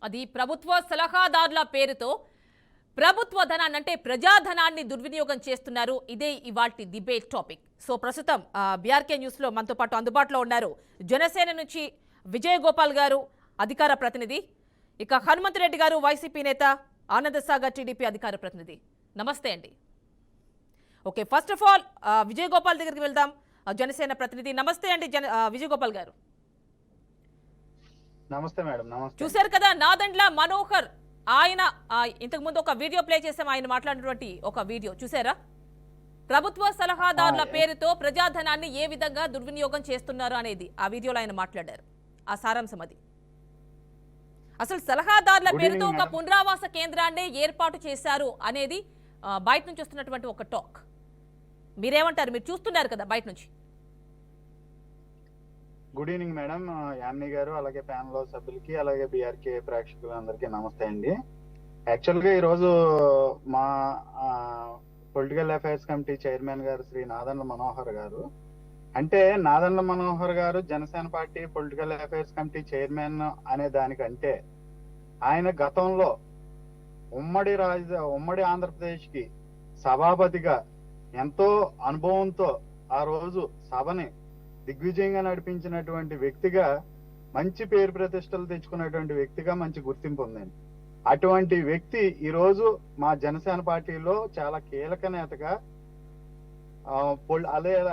అది ప్రభుత్వ సలహాదారుల పేరుతో ప్రభుత్వ ధనాన్ని అంటే ప్రజాధనాన్ని దుర్వినియోగం చేస్తున్నారు. ఇదే ఇవాల్టి డిబేట్ టాపిక్. సో ప్రస్తుతం బీఆర్కే న్యూస్ లో మనతో పాటు అందుబాటులో ఉన్నారు జనసేన నుంచి విజయ్ గోపాల్ గారు, అధికార ప్రతినిధి. ఇక హనుమంతరెడ్డి గారు, వైసీపీ నేత, ఆనంద్ సాగర్ టీడీపీ అధికార ప్రతినిధి. నమస్తే అండి. Okay, first of all Vijay Gopal దగ్గరికి వెళ్దాం. జనసేన ప్రతినిధి. నమస్తే అండి విజయ్ గోపాల్ గారు. నమస్తే మేడం. నమస్తే. చూశారు కదా నాదెండ్ల మనోహర్, ఆయన ఇంతకు ముందు ఒక వీడియో ప్లే చేసాం, ఆయన మాట్లాడినటువంటి ఒక వీడియో చూసారా? ప్రభుత్వ సలహాదారుల పేరుతో ప్రజాధనాన్ని ఏ విధంగా దుర్వినియోగం చేస్తున్నారు అనేది ఆ వీడియోలో ఆయన మాట్లాడారు. ఆ సారాంశం అది. అసలు సలహాదారుల పేరుతో ఒక పునరావాస కేంద్రాన్ని ఏర్పాటు చేశారు అనేది బయట నుంచి వస్తున్నటువంటి ఒక టాక్. మీరేమంటారు? మీరు చూస్తున్నారు కదా బయట నుంచి. గుడ్ ఈవినింగ్ మేడం, యామిని గారు, అలాగే ప్యానల్ సభ్యులకి, అలాగే బీఆర్కే ప్రేక్షకులందరికీ నమస్తే అండి. యాక్చువల్గా ఈరోజు మా పొలిటికల్ అఫైర్స్ కమిటీ చైర్మన్ గారు శ్రీ నాదెండ్ల మనోహర్ గారు, అంటే నాదెండ్ల మనోహర్ గారు Janasena party political affairs committee chairman అనే దానికంటే ఆయన గతంలో ఉమ్మడి ఆంధ్రప్రదేశ్ కి సభాపతిగా ఎంతో అనుభవంతో ఆ రోజు సభని దిగ్విజయంగా నడిపించినటువంటి వ్యక్తిగా, మంచి పేరు ప్రతిష్టలు తెచ్చుకున్నటువంటి వ్యక్తిగా మంచి గుర్తింపు ఉందండి. అటువంటి వ్యక్తి ఈ రోజు మా జనసేన పార్టీలో చాలా కీలక నేతగా,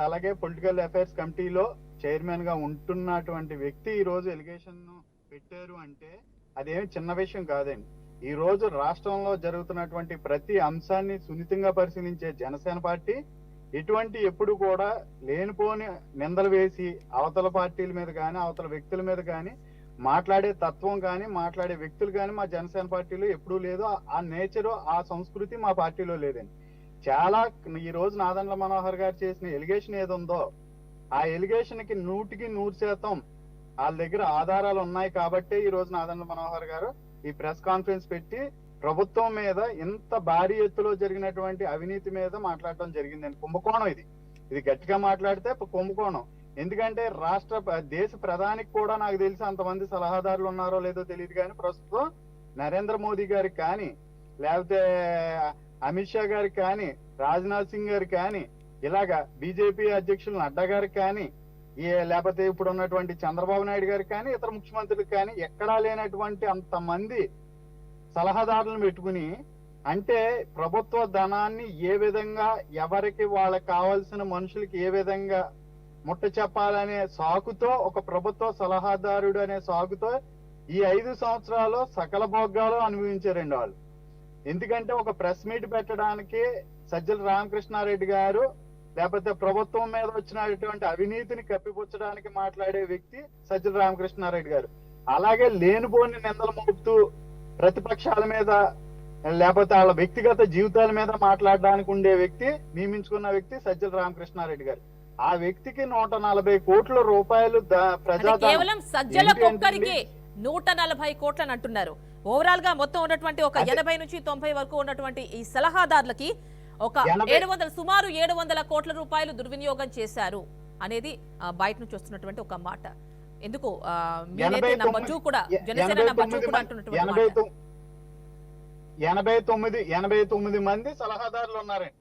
అలాగే పొలిటికల్ అఫైర్స్ కమిటీలో చైర్మన్ గా ఉంటున్నటువంటి వ్యక్తి ఈ రోజు ఎలిగేషన్ పెట్టారు అంటే అదేమి చిన్న విషయం కాదండి. ఈ రోజు రాష్ట్రంలో జరుగుతున్నటువంటి ప్రతి అంశాన్ని సున్నితంగా పరిశీలించే జనసేన పార్టీ ఎప్పుడు కూడా లేనిపోని నిందలు వేసి అవతల పార్టీల మీద కానీ అవతల వ్యక్తుల మీద కానీ మాట్లాడే తత్వం కానీ మాట్లాడే వ్యక్తులు కానీ మా జనసేన పార్టీలో ఎప్పుడూ లేదు. ఆ నేచరు, ఆ సంస్కృతి మా పార్టీలో లేదండి. చాలా ఈ రోజు నాదెండ్ల మనోహర్ గారు చేసిన ఎలిగేషన్ ఏదుందో ఆ ఎలిగేషన్ కి 100% వాళ్ళ దగ్గర ఆధారాలు ఉన్నాయి కాబట్టి ఈ రోజు నాదెండ్ల మనోహర్ గారు ఈ ప్రెస్ కాన్ఫరెన్స్ పెట్టి ప్రభుత్వం మీద ఇంత భారీ ఎత్తులో జరిగినటువంటి అవినీతి మీద మాట్లాడటం జరిగిందండి. కుంభకోణం ఇది గట్టిగా మాట్లాడితే కుంభకోణం. ఎందుకంటే దేశ ప్రధానికి కూడా నాకు తెలిసి అంతమంది సలహాదారులు ఉన్నారో లేదో తెలియదు, కానీ ప్రస్తుతం నరేంద్ర మోదీ గారికి కానీ, లేకపోతే అమిత్ షా గారికి కానీ, రాజ్నాథ్ సింగ్ గారికి కానీ, ఇలాగా బీజేపీ అధ్యక్షులు నడ్డా గారికి కానీ, లేకపోతే ఇప్పుడు ఉన్నటువంటి చంద్రబాబు నాయుడు గారికి కానీ, ఇతర ముఖ్యమంత్రులకు కానీ ఎక్కడా లేనటువంటి అంతమంది సలహాదారులను పెట్టుకుని, అంటే ప్రభుత్వ ధనాన్ని ఏ విధంగా ఎవరికి వాళ్ళకి కావాల్సిన మనుషులకి ఏ విధంగా ముట్ట చెప్పాలనే సాకుతో, ఒక ప్రభుత్వ సలహాదారుడు అనే సాకుతో ఈ 5 సంవత్సరాలు సకల భోగాలు అనుభవించారండి వాళ్ళు. ఎందుకంటే ఒక ప్రెస్ మీట్ పెట్టడానికి సజ్జల రామకృష్ణారెడ్డి గారు, లేకపోతే ప్రభుత్వం మీద వచ్చినటువంటి అవినీతిని కప్పిపుచ్చడానికి మాట్లాడే వ్యక్తి సజ్జల రామకృష్ణారెడ్డి గారు. అలాగే లేనిపోని నిందలు మోపుతూ ప్రతిపక్షాల మీద లేకపోతే వాళ్ళ వ్యక్తిగత జీవితాల మీద మాట్లాడడానికి ఉండే వ్యక్తి, నియమించుకున్న వ్యక్తి సజ్జల రామకృష్ణారెడ్డి గారు. ఆ వ్యక్తికి 140 కోట్ల రూపాయలు కేవలం సజ్జల కుక్కరికి 140 కోట్లని అంటున్నారు. ఓవరాల్ గా మొత్తం ఉన్నటువంటి ఒక 80 నుంచి 90 వరకు ఉన్నటువంటి ఈ సలహాదారులకి ఒక సుమారు 700 కోట్ల రూపాయలు దుర్వినియోగం చేశారు అనేది బయట నుంచి వస్తున్నటువంటి ఒక మాట. ఎందుకు నంబర్ 2 కూడా జనసేన నంబర్ 2 కూడా అంటున్నటువంటి 89 మంది సలహాదారులు ఉన్నారండి.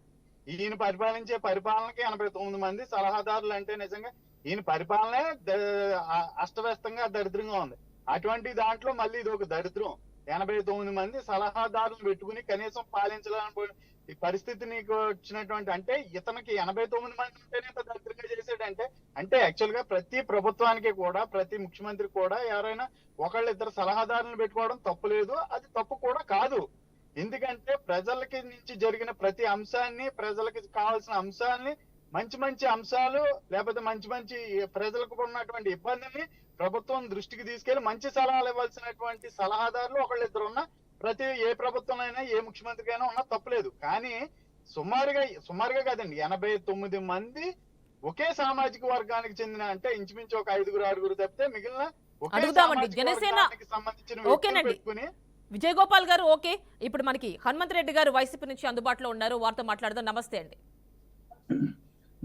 ఈయన పరిపాలించే పరిపాలనకి 89 మంది సలహాదారులు అంటే నిజంగా ఈయన పరిపాలనే అస్తవ్యస్తంగా దరిద్రంగా ఉంది. అటువంటి దాంట్లో మళ్ళీ ఇది ఒక దరిద్రం. 89 మంది సలహాదారులను పెట్టుకుని కనీసం పాలించాలని ఈ పరిస్థితి నీకు వచ్చినటువంటి, అంటే ఇతనికి 89 మంది ఉంటేనే ఇంత దరిద్రంగా చేసాడంటే, అంటే యాక్చువల్ గా ప్రతి ప్రభుత్వానికి కూడా, ప్రతి ముఖ్యమంత్రి కూడా ఎవరైనా ఒకళ్ళిద్దరు సలహాదారులను పెట్టుకోవడం తప్పులేదు, అది తప్పు కూడా కాదు. ఎందుకంటే ప్రజలకి నుంచి జరిగిన ప్రతి అంశాన్ని, ప్రజలకి కావాల్సిన అంశాలని, మంచి అంశాలు లేకపోతే మంచి ప్రజలకు ఉన్నటువంటి ఇబ్బందిని ప్రభుత్వం దృష్టికి తీసుకెళ్లి మంచి సలహాలు ఇవ్వాల్సినటువంటి సలహాదారులు ఒకళ్ళిద్దరు ఉన్న ప్రతి ఏ ప్రభుత్వంలో ఏ ముఖ్యమంత్రికైనా ఉన్నా తప్పులేదు. కానీ సుమారుగా కాదండి, 89 మంది ఒకే సామాజిక వర్గానికి చెందిన, అంటే ఇంచుమించు ఒక 5-6 తప్పితే మిగిలిన ఒకే సామాజిక వర్గానికి సంబంధించిన వ్యక్తులు పెట్టుకుని. విజయ్ గోపాల్ గారు, ఓకే, ఇప్పుడు మనకి హనుమంతరెడ్డి గారు వైసీపీ నుంచి అందుబాటులో ఉన్నారు, వారితో మాట్లాడదాం. నమస్తే అండి.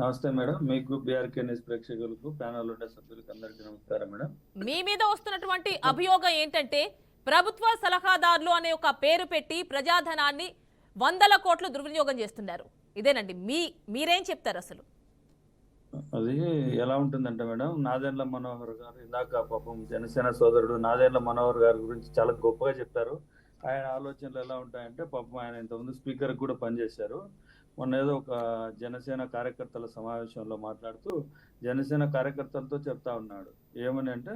నమస్తే మేడం, మీకు బీఆర్కే న్యూస్ ప్రేక్షకులకు, ప్యానల్ ఉండే సభ్యులకు అందరికీ నమస్కారం మేడం. మీ మీద వస్తున్నటువంటి అభియోగం ఏంటంటే ప్రభుత్వ సలహాదారులు అనే ఒక పేరు పెట్టి ప్రజాధనాన్ని 100 కోట్లు దుర్వినియోగం చేస్తున్నారు. ఇదేనండి మీరేం చెప్తారు అసలు? అది ఎలా ఉంటుందంటే మేడం, నాదెండ్ల మనోహర్ గారు ఇందాక పాపం జనసేన సోదరుడు నాదెండ్ల మనోహర్ గారి గురించి చాలా గొప్పగా చెప్పారు. ఆయన ఆలోచనలు ఎలా ఉంటాయంటే, పాపం ఆయన ఇంతకుముందు స్పీకర్ కూడా పనిచేశారు. మొన్న ఏదో ఒక జనసేన కార్యకర్తల సమావేశంలో మాట్లాడుతూ జనసేన కార్యకర్తలతో చెప్తా ఉన్నాడు. ఏమని అంటే,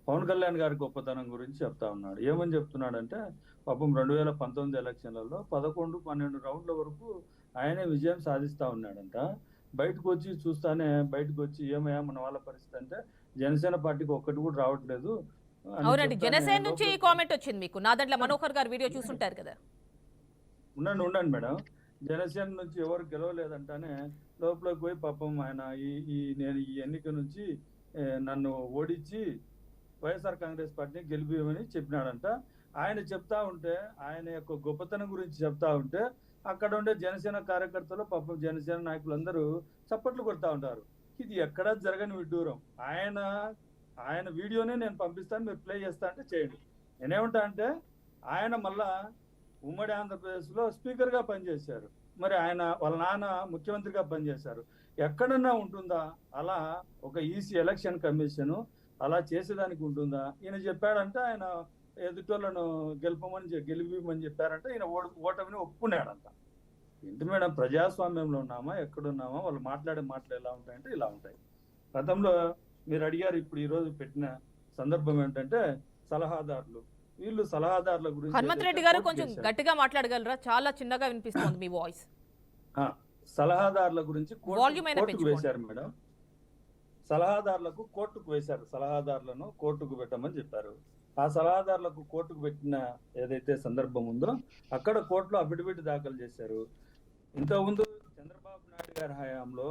పవన్ కళ్యాణ్ గారి గొప్పతనం గురించి చెప్తా ఉన్నాడు. ఏమని చెప్తున్నాడంటే, పాపం 2019 ఎలక్షన్లలో 11-12 రౌండ్ల వరకు ఆయనే విజయం సాధిస్తా ఉన్నాడంట. బయటకు వచ్చి చూస్తానే బయటకు వచ్చి ఏమయ్యా మన వాళ్ళ పరిస్థితి అంటే, జనసేన పార్టీకి ఒక్కటి కూడా రావట్లేదు అని అవునండి, చెప్తానే జనసేన నుంచి లోపల కామెంట్ వచ్చింది మీకు. నాదెండ్ల మనోహర్ గారు వీడియో చూసుంటారు కదా. ఉండండి మేడం, జనసేన నుంచి ఎవరు గెలవలేదంటానే లోపలికి పోయి పాపం ఆయన నేను ఈ ఎన్నిక నుంచి నన్ను ఓడించి వైఎస్ఆర్ కాంగ్రెస్ పార్టీని గెలిపియమని చెప్పినాడంట. ఆయన చెప్తా ఉంటే, ఆయన యొక్క గొప్పతనం గురించి చెప్తా ఉంటే, అక్కడ ఉండే జనసేన కార్యకర్తలు పాపం జనసేన నాయకులందరూ చప్పట్లు కొడతా ఉంటారు. ఇది ఎక్కడా జరగని విడ్డూరం. ఆయన వీడియోనే నేను పంపిస్తాను, మీరు ప్లే చేస్తా అంటే చేయండి. నేనేమంటా అంటే, ఆయన మళ్ళా ఉమ్మడి ఆంధ్రప్రదేశ్లో స్పీకర్గా పనిచేశారు, మరి ఆయన వాళ్ళ నాన్న ముఖ్యమంత్రిగా పనిచేశారు. ఎక్కడన్నా ఉంటుందా అలా ఒక ఈసీ ఎలక్షన్ కమిషన్ అలా చేసేదానికి ఉంటుందా? ఈయన చెప్పాడంటే ఆయన ఎదుటోళ్ళను గెలిపిమని చెప్పారంటే ఈయన ఓటమిని ఒప్పుకున్నాడంట. ఏంటి మేడం, ప్రజాస్వామ్యంలో ఉన్నామా ఎక్కడున్నామా? వాళ్ళు మాట్లాడే మాటలు ఎలా ఉంటాయంటే ఇలా ఉంటాయి. గతంలో మీరు అడిగారు, ఇప్పుడు ఈరోజు పెట్టిన సందర్భం ఏంటంటే సలహాదారులు, వీళ్ళు సలహాదారుల గురించి హనుమంత్ రెడ్డి గారు కొంచెం గట్టిగా మాట్లాడగలరా? చాలా చిన్నగా వినిపిస్తుంది మీ వాయిస్. సలహాదారుల గురించి వాల్యూమ్ అయినా కోర్టుకు వేశారు మేడం. సలహాదారులకు కోర్టుకు వేశారు, సలహాదారులను కోర్టుకు పెట్టమని చెప్పారు. ఆ సలహాదారులకు కోర్టుకు పెట్టిన ఏదైతే సందర్భం ఉందో అక్కడ కోర్టులో అఫిడవిట్ దాఖలు చేశారు. ఇంతకుముందు చంద్రబాబు నాయుడు గారి హయాంలో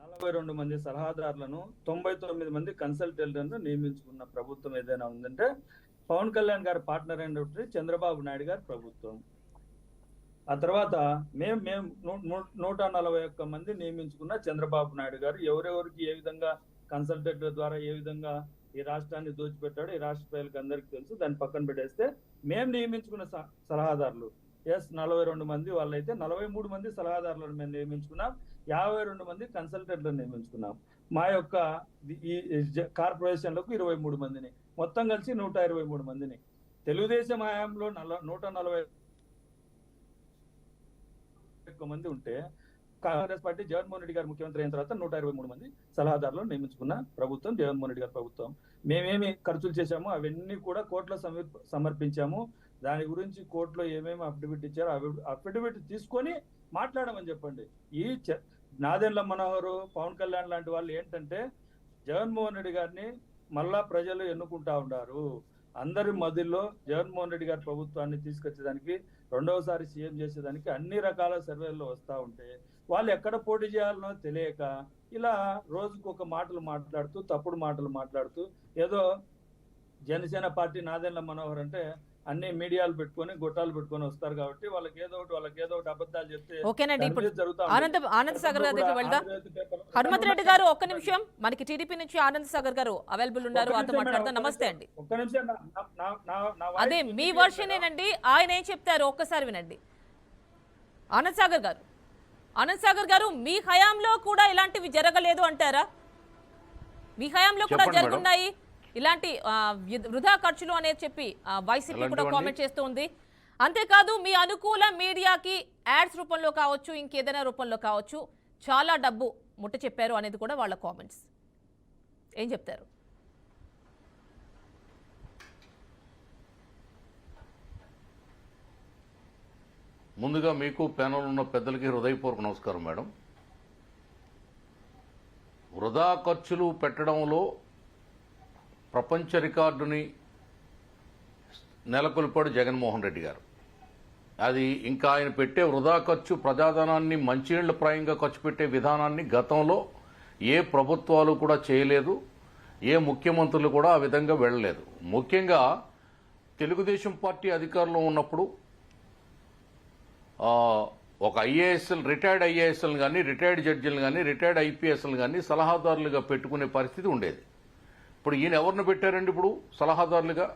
42 మంది సలహాదారులను 99 మంది కన్సల్టెంట్లను నియమించుకున్న ప్రభుత్వం ఏదైనా ఉందంటే పవన్ కళ్యాణ్ గారి పార్ట్నర్ అయినటువంటి చంద్రబాబు నాయుడు గారి ప్రభుత్వం. ఆ తర్వాత మేము 141 మంది నియమించుకున్న చంద్రబాబు నాయుడు గారు ఎవరెవరికి ఏ విధంగా కన్సల్టెంట్ల ద్వారా ఏ విధంగా ఈ రాష్ట్రాన్ని దోచిపెట్టాడు ఈ రాష్ట్ర ప్రజలకు అందరికీ తెలుసు. దాన్ని పక్కన పెట్టేస్తే మేము నియమించుకున్న సలహాదారులు 42 మంది వాళ్ళైతే 43 మంది సలహాదారులను మేము నియమించుకున్నాం, 52 మంది కన్సల్టెంట్లను నియమించుకున్నాం. మా యొక్క ఈ కార్పొరేషన్లకు 23 మందిని, మొత్తం కలిసి 123 మందిని. తెలుగుదేశం హయాంలో 141 మంది ఉంటే కాంగ్రెస్ పార్టీ జగన్మోహన్ రెడ్డి గారు ముఖ్యమంత్రి అయిన తర్వాత 123 మంది సలహాదారులను నియమించుకున్న ప్రభుత్వం జగన్మోహన్ రెడ్డి గారి ప్రభుత్వం. మేమేమి ఖర్చులు చేశామో అవన్నీ కూడా కోర్టులో సమర్పించాము. దాని గురించి కోర్టులో ఏమేమి అఫిడవిట్ ఇచ్చారో అఫిడవిట్ తీసుకొని మాట్లాడమని చెప్పండి. ఈ నాదెండ్ల మనోహర్, పవన్ కళ్యాణ్ లాంటి వాళ్ళు ఏంటంటే జగన్మోహన్ రెడ్డి గారిని మళ్ళా ప్రజలు ఎన్నుకుంటా ఉన్నారు. అందరి మధ్యలో జగన్మోహన్ రెడ్డి గారి ప్రభుత్వాన్ని తీసుకొచ్చేదానికి, రెండవసారి సీఎం చేసేదానికి అన్ని రకాల సర్వేల్లో వస్తూ ఉంటే వాళ్ళు ఎక్కడ పోటీ చేయాలనో తెలియక ఇలా రోజుకు ఒక మాటలు మాట్లాడుతూ, తప్పుడు మాటలు మాట్లాడుతూ, ఏదో జనసేన పార్టీ నాదెండ్ల మనోహర్ అంటే అన్ని మీడియాలు పెట్టుకొని గొట్టాలు పెట్టుకొని వస్తారు కాబట్టి వాళ్ళకి ఏదో ఒకటి అబద్ధాలు చెప్తే ఓకేనండి. ఇప్పుడు ఆనంద్ సాగర్ గారి దగ్గరికి వెళ్దాం. హనుమంత్ రెడ్డి గారు ఒక్క నిమిషం, మనకి టీడీపీ నుంచి ఆనంద్ సాగర్ గారు అవైలబుల్ ఉన్నారు, వారితో మాట్లాడదాం. నమస్తే అండి. ఒక్క నిమిషం, అదే మీ వర్షనేనండి, ఆయన ఏం చెప్తారు ఒక్కసారి వినండి. ఆనంద్ సాగర్ గారు మీ హయాంలో కూడా ఇలాంటివి జరగలేదు అంటారా? మీ హయాంలో కూడా జరుగున్నాయి ఇలాంటి వృధా ఖర్చులు అనేది చెప్పి వైసీపీ కూడా కామెంట్ చేస్తూ ఉంది. అంతేకాదు మీ అనుకూల మీడియాకి యాడ్స్ రూపంలో కావచ్చు, ఇంకేదైనా రూపంలో కావచ్చు, చాలా డబ్బు ముట్ట చెప్పారు అనేది కూడా వాళ్ళ కామెంట్స్. ఏం చెప్తారు? ముందుగా మీకు ప్యానల్ ఉన్న పెద్దలకి హృదయపూర్వక నమస్కారం మేడం. వృధా ఖర్చులు పెట్టడంలో ప్రపంచ రికార్డుని నెలకొల్పాడు జగన్మోహన్ రెడ్డి గారు. అది ఇంకా ఆయన పెట్టే వృధా ఖర్చు, ప్రజాధనాన్ని మంచినీళ్ల ప్రాయంగా ఖర్చు పెట్టే విధానాన్ని గతంలో ఏ ప్రభుత్వాలు కూడా చేయలేదు, ఏ ముఖ్యమంత్రులు కూడా ఆ విధంగా వెళ్ళలేదు. ముఖ్యంగా తెలుగుదేశం పార్టీ అధికారంలో ఉన్నప్పుడు ఒక రిటైర్డ్ ఐఏఎస్ఎల్ కానీ, రిటైర్డ్ జడ్జిలు కానీ, రిటైర్డ్ ఐపీఎస్లు కానీ సలహాదారులుగా పెట్టుకునే పరిస్థితి ఉండేది. ఇప్పుడు ఈయన ఎవరిని పెట్టారండి ఇప్పుడు సలహాదారులుగా?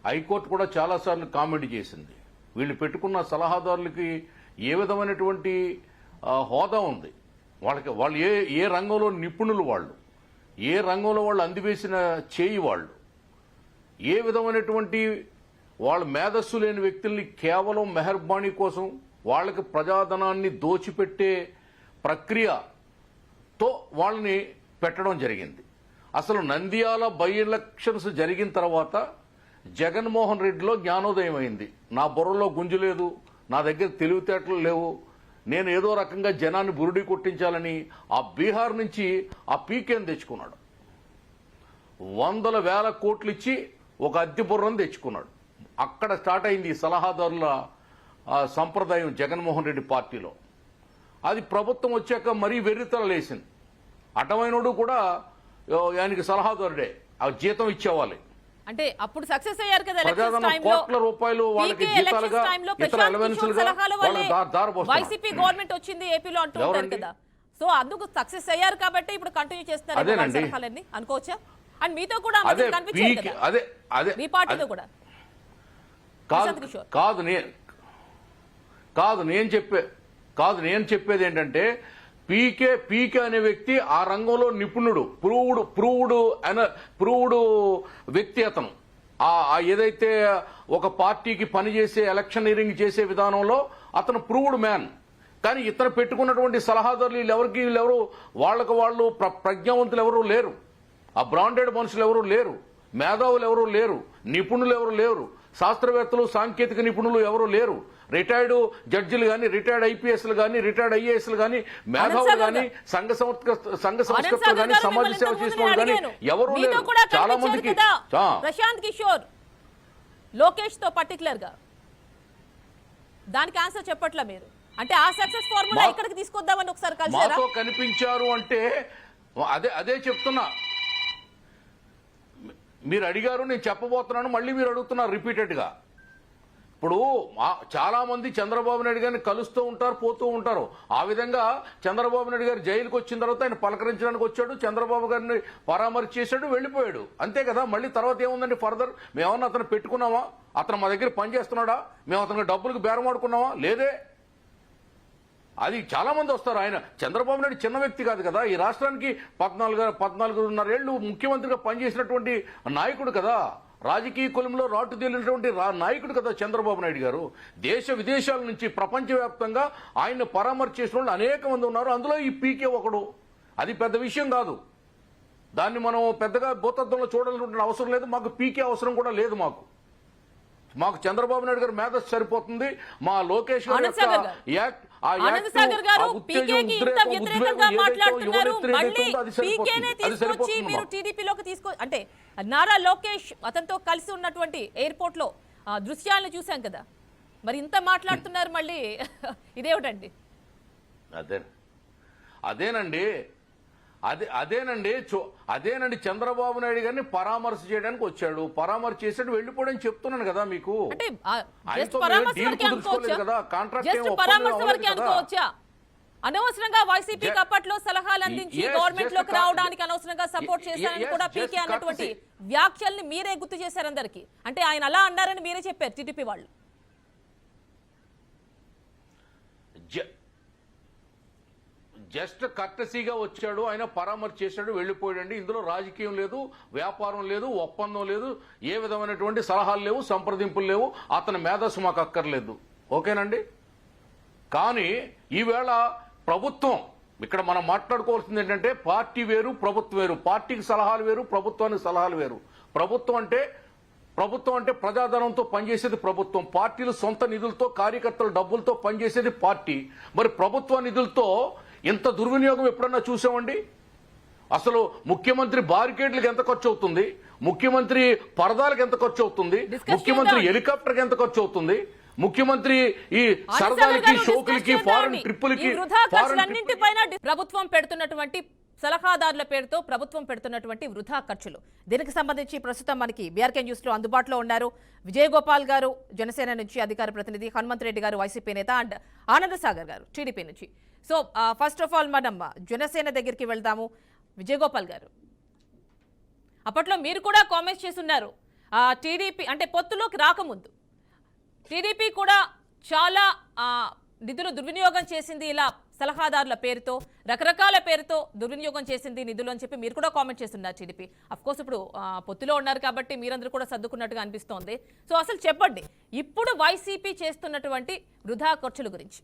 హైకోర్టు కూడా చాలాసార్లు కామెంట్ చేసింది. వీళ్ళు పెట్టుకున్న సలహాదారులకి ఏ విధమైనటువంటి హోదా ఉంది, వాళ్ళు ఏ రంగంలో నిపుణులు, వాళ్ళు ఏ రంగంలో వాళ్ళు అందివేసిన చేయి, వాళ్ళు ఏ విధమైనటువంటి వాళ్ళ మేధస్సు లేని వ్యక్తుల్ని కేవలం మెహర్బానీ కోసం వాళ్ళకి ప్రజాధనాన్ని దోచిపెట్టే ప్రక్రియతో వాళ్ళని పెట్టడం జరిగింది. అసలు నంద్యాల బై ఎలక్షన్స్ జరిగిన తర్వాత జగన్మోహన్ రెడ్డిలో జ్ఞానోదయం అయింది. నా బుర్రలో గుంజు లేదు, నా దగ్గర తెలివితేటలు లేవు, నేను ఏదో రకంగా జనాన్ని బురుడి కొట్టించాలని ఆ బీహార్ నుంచి ఆ పీకేని తెచ్చుకున్నాడు. 100,000 కోట్లు ఇచ్చి ఒక అద్దె బుర్రను తెచ్చుకున్నాడు. అక్కడ స్టార్ట్ అయింది ఈ సలహాదారుల సంప్రదాయం జగన్మోహన్ రెడ్డి పార్టీలో. అది ప్రభుత్వం వచ్చాక మరీ వెర్రితలలేసింది. అటమైనోడు కూడా ఆయనకి సలహాదారుడే, ఆ జీతం ఇచ్చేవాలి. అంటే అప్పుడు సక్సెస్ అయ్యారు కదా ప్రజాధనం కోట్ల రూపాయలు వాళ్ళకి జీతాలుగా ఇతర అలవెన్సులుగా వాళ్ళకి దారపోస్తున్నారు. వైసీపీ గవర్నమెంట్ వచ్చింది ఏపీలో అంటూ ఉంటారు కదా, సో అందుకు సక్సెస్ అయ్యారు కాబట్టి ఇప్పుడు కంటిన్యూ చేస్తున్నారు సలహాలన్నీ అనుకోవచ్చా? అండ్ మీతో కూడా కనిపించారు కదా, మీ పార్టీతో కూడా. నేను చెప్పేది ఏంటంటే పీకే అనే వ్యక్తి ఆ రంగంలో నిపుణుడు, ప్రూవ్డ్ వ్యక్తి. అతను ఏదైతే ఒక పార్టీకి పనిచేసే ఎలక్షనీరింగ్ చేసే విధానంలో అతను ప్రూవ్డ్ మ్యాన్. కానీ ఇతను పెట్టుకున్నటువంటి సలహాదారులు వీళ్ళెవరు వాళ్ళు ప్రజ్ఞావంతులు ఎవరు లేరు, ఆ బ్రాండెడ్ మనుషులు ఎవరు లేరు, మేధావులు ఎవరు లేరు, నిపుణులు ఎవరు లేరు, శాస్త్రవేత్తలు సాంకేతిక నిపుణులు ఎవరు లేరు. రిటైర్డ్ జడ్జిలు గాని, రిటైర్డ్ ఐపీఎస్లు గాని, రిటైర్డ్ ఐఏఎస్లు గాని, మేధావులు గాని, సంఘ సంస్కర్తలు గాని, సమాజ సేవ చేసిన వాళ్ళు గాని ఎవరు లేరు. చాలా మందికి ప్రశాంత్ కిషోర్, లోకేష్ తో పర్టికులర్ గా దానికి ఆన్సర్ చెప్పట్లా మీరు. అంటే ఆ సక్సెస్ ఫార్ములా ఇక్కడికి తీసుకొద్దామని ఒకసారి కలిసారా? మాతో కనిపించారు అంటే అదే చెప్తున్నా. మీరు అడిగారు, నేను చెప్పబోతున్నాను, మళ్ళీ మీరు అడుగుతున్నారు రిపీటెడ్ గా. ఇప్పుడు చాలా మంది చంద్రబాబు నాయుడు గారిని కలుస్తూ ఉంటారు, పోతూ ఉంటారు. ఆ విధంగా చంద్రబాబు నాయుడు గారు జైలుకి వచ్చిన తర్వాత ఆయన పలకరించడానికి వచ్చాడు, చంద్రబాబు గారిని పరామర్శ చేశాడు, వెళ్ళిపోయాడు, అంతే కదా. మళ్ళీ తర్వాత ఏముందండి ఫర్దర్? మేమన్నా అతను పెట్టుకున్నామా? అతను మా దగ్గర పనిచేస్తున్నాడా? మేము అతనికి డబ్బులకు బేరమాడుకున్నామా? లేదే. అది చాలా మంది వస్తారు. ఆయన చంద్రబాబు నాయుడు చిన్న వ్యక్తి కాదు కదా, ఈ రాష్ట్రానికి 14.5 ఏళ్లు ముఖ్యమంత్రిగా పనిచేసినటువంటి నాయకుడు కదా, రాజకీయ కులంలో రాటు తేలినటువంటి నాయకుడు కదా చంద్రబాబు నాయుడు గారు. దేశ విదేశాల నుంచి ప్రపంచవ్యాప్తంగా ఆయన్ని పరామర్శ చేసిన వాళ్ళు అనేక మంది ఉన్నారు, అందులో ఈ పీకే ఒకడు. అది పెద్ద విషయం కాదు, దాన్ని మనం పెద్దగా భూతత్వంలో చూడాలనుకుంటున్న అవసరం లేదు. మాకు పీకే అవసరం కూడా లేదు. మాకు చంద్రబాబు నాయుడు గారు మేధస్సు సరిపోతుంది. మా లోకేష్ గారు అంటే నారా లోకేష్ అతనితో కలిసి ఉన్నటువంటి ఎయిర్పోర్ట్ లో దృశ్యాలను చూసాం కదా, మరి ఇంత మాట్లాడుతున్నారు మళ్ళీ ఇదేమిటండి? అదేనండి చంద్రబాబు నాయుడు గారిని పరామర్శ చేయడానికి వచ్చాడు, పరామర్శ చేసాడు, వెళ్ళిపోవడం చెప్తున్నాను కదా మీకు. అనవసరంగా వైసీపీకి అప్పట్లో సలహాలు అందించి గవర్నమెంట్ లోకి రావడానికి అనవసరంగా సపోర్ట్ చేశారని కూడా పీకే అన్నటువంటి వ్యాఖ్యల్ని మీరే గుర్తు చేశారు అందరికి. అంటే ఆయన అలా అన్నారని మీరే చెప్పారు టీడీపీ వాళ్ళు. జస్ట్ కర్టసీగా వచ్చాడు, ఆయన పరామర్శ చేశాడు, వెళ్ళిపోయాడండి. ఇందులో రాజకీయం లేదు, వ్యాపారం లేదు, ఒప్పందం లేదు, ఏ విధమైనటువంటి సలహాలు లేవు, సంప్రదింపులు లేవు. అతని మేధస్సు మాకు అక్కర్లేదు, ఓకేనండి. కానీ ఈవేళ ప్రభుత్వం, ఇక్కడ మనం మాట్లాడుకోవాల్సింది ఏంటంటే పార్టీ వేరు, ప్రభుత్వం వేరు. పార్టీకి సలహాలు వేరు, ప్రభుత్వానికి సలహాలు వేరు. ప్రభుత్వం అంటే ప్రజాధనంతో పనిచేసేది ప్రభుత్వం. పార్టీలు సొంత నిధులతో, కార్యకర్తల డబ్బులతో పనిచేసేది పార్టీ. మరి ప్రభుత్వ నిధులతో ఇంత దుర్వినియోగం ఎప్పుడన్నా చూసామండి? అసలు ముఖ్యమంత్రి బారికేడ్లకు ఎంత ఖర్చు అవుతుంది, ముఖ్యమంత్రి పరదాలకు ఎంత ఖర్చు అవుతుంది, ముఖ్యమంత్రి హెలికాప్టర్కి ఎంత ఖర్చు అవుతుంది, ముఖ్యమంత్రి ఈ సరదాలకి, షోకులకి, ఫారెన్ ట్రిప్పులకి, ప్రభుత్వం పెడుతున్నటువంటి సలహాదారుల పేరుతో ప్రభుత్వం పెడుతున్నటువంటి వృధా ఖర్చులు, దీనికి సంబంధించి ప్రస్తుతం మనకి బీఆర్కే న్యూస్ లో అందుబాటులో ఉన్నారు విజయగోపాల్ గారు జనసేన నుంచి, అధికార ప్రతినిధి హనుమంత్ రెడ్డి గారు వైసీపీ నేత, అండ్ ఆనంద్ సాగర్ గారు టీడీపీ నుంచి. సో ఫస్ట్ ఆఫ్ ఆల్ మనం జనసేన దగ్గరికి వెళ్దాము. విజయగోపాల్ గారు, అప్పట్లో మీరు కూడా కామెంట్స్ చేస్తున్నారు, టీడీపీ అంటే పొత్తులోకి రాకముందు టీడీపీ కూడా చాలా నిధులు దుర్వినియోగం చేసింది, ఇలా సలహాదారుల పేరుతో రకరకాల పేరుతో దుర్వినియోగం చేసింది నిధులు అని చెప్పి మీరు కూడా కామెంట్ చేస్తున్నారు టీడీపీ. అఫ్కోర్స్ ఇప్పుడు పొత్తులో ఉన్నారు కాబట్టి మీరందరూ కూడా సర్దుకున్నట్టుగా అనిపిస్తోంది. సో అసలు చెప్పండి ఇప్పుడు వైసీపీ చేస్తున్నటువంటి వృధా ఖర్చుల గురించి.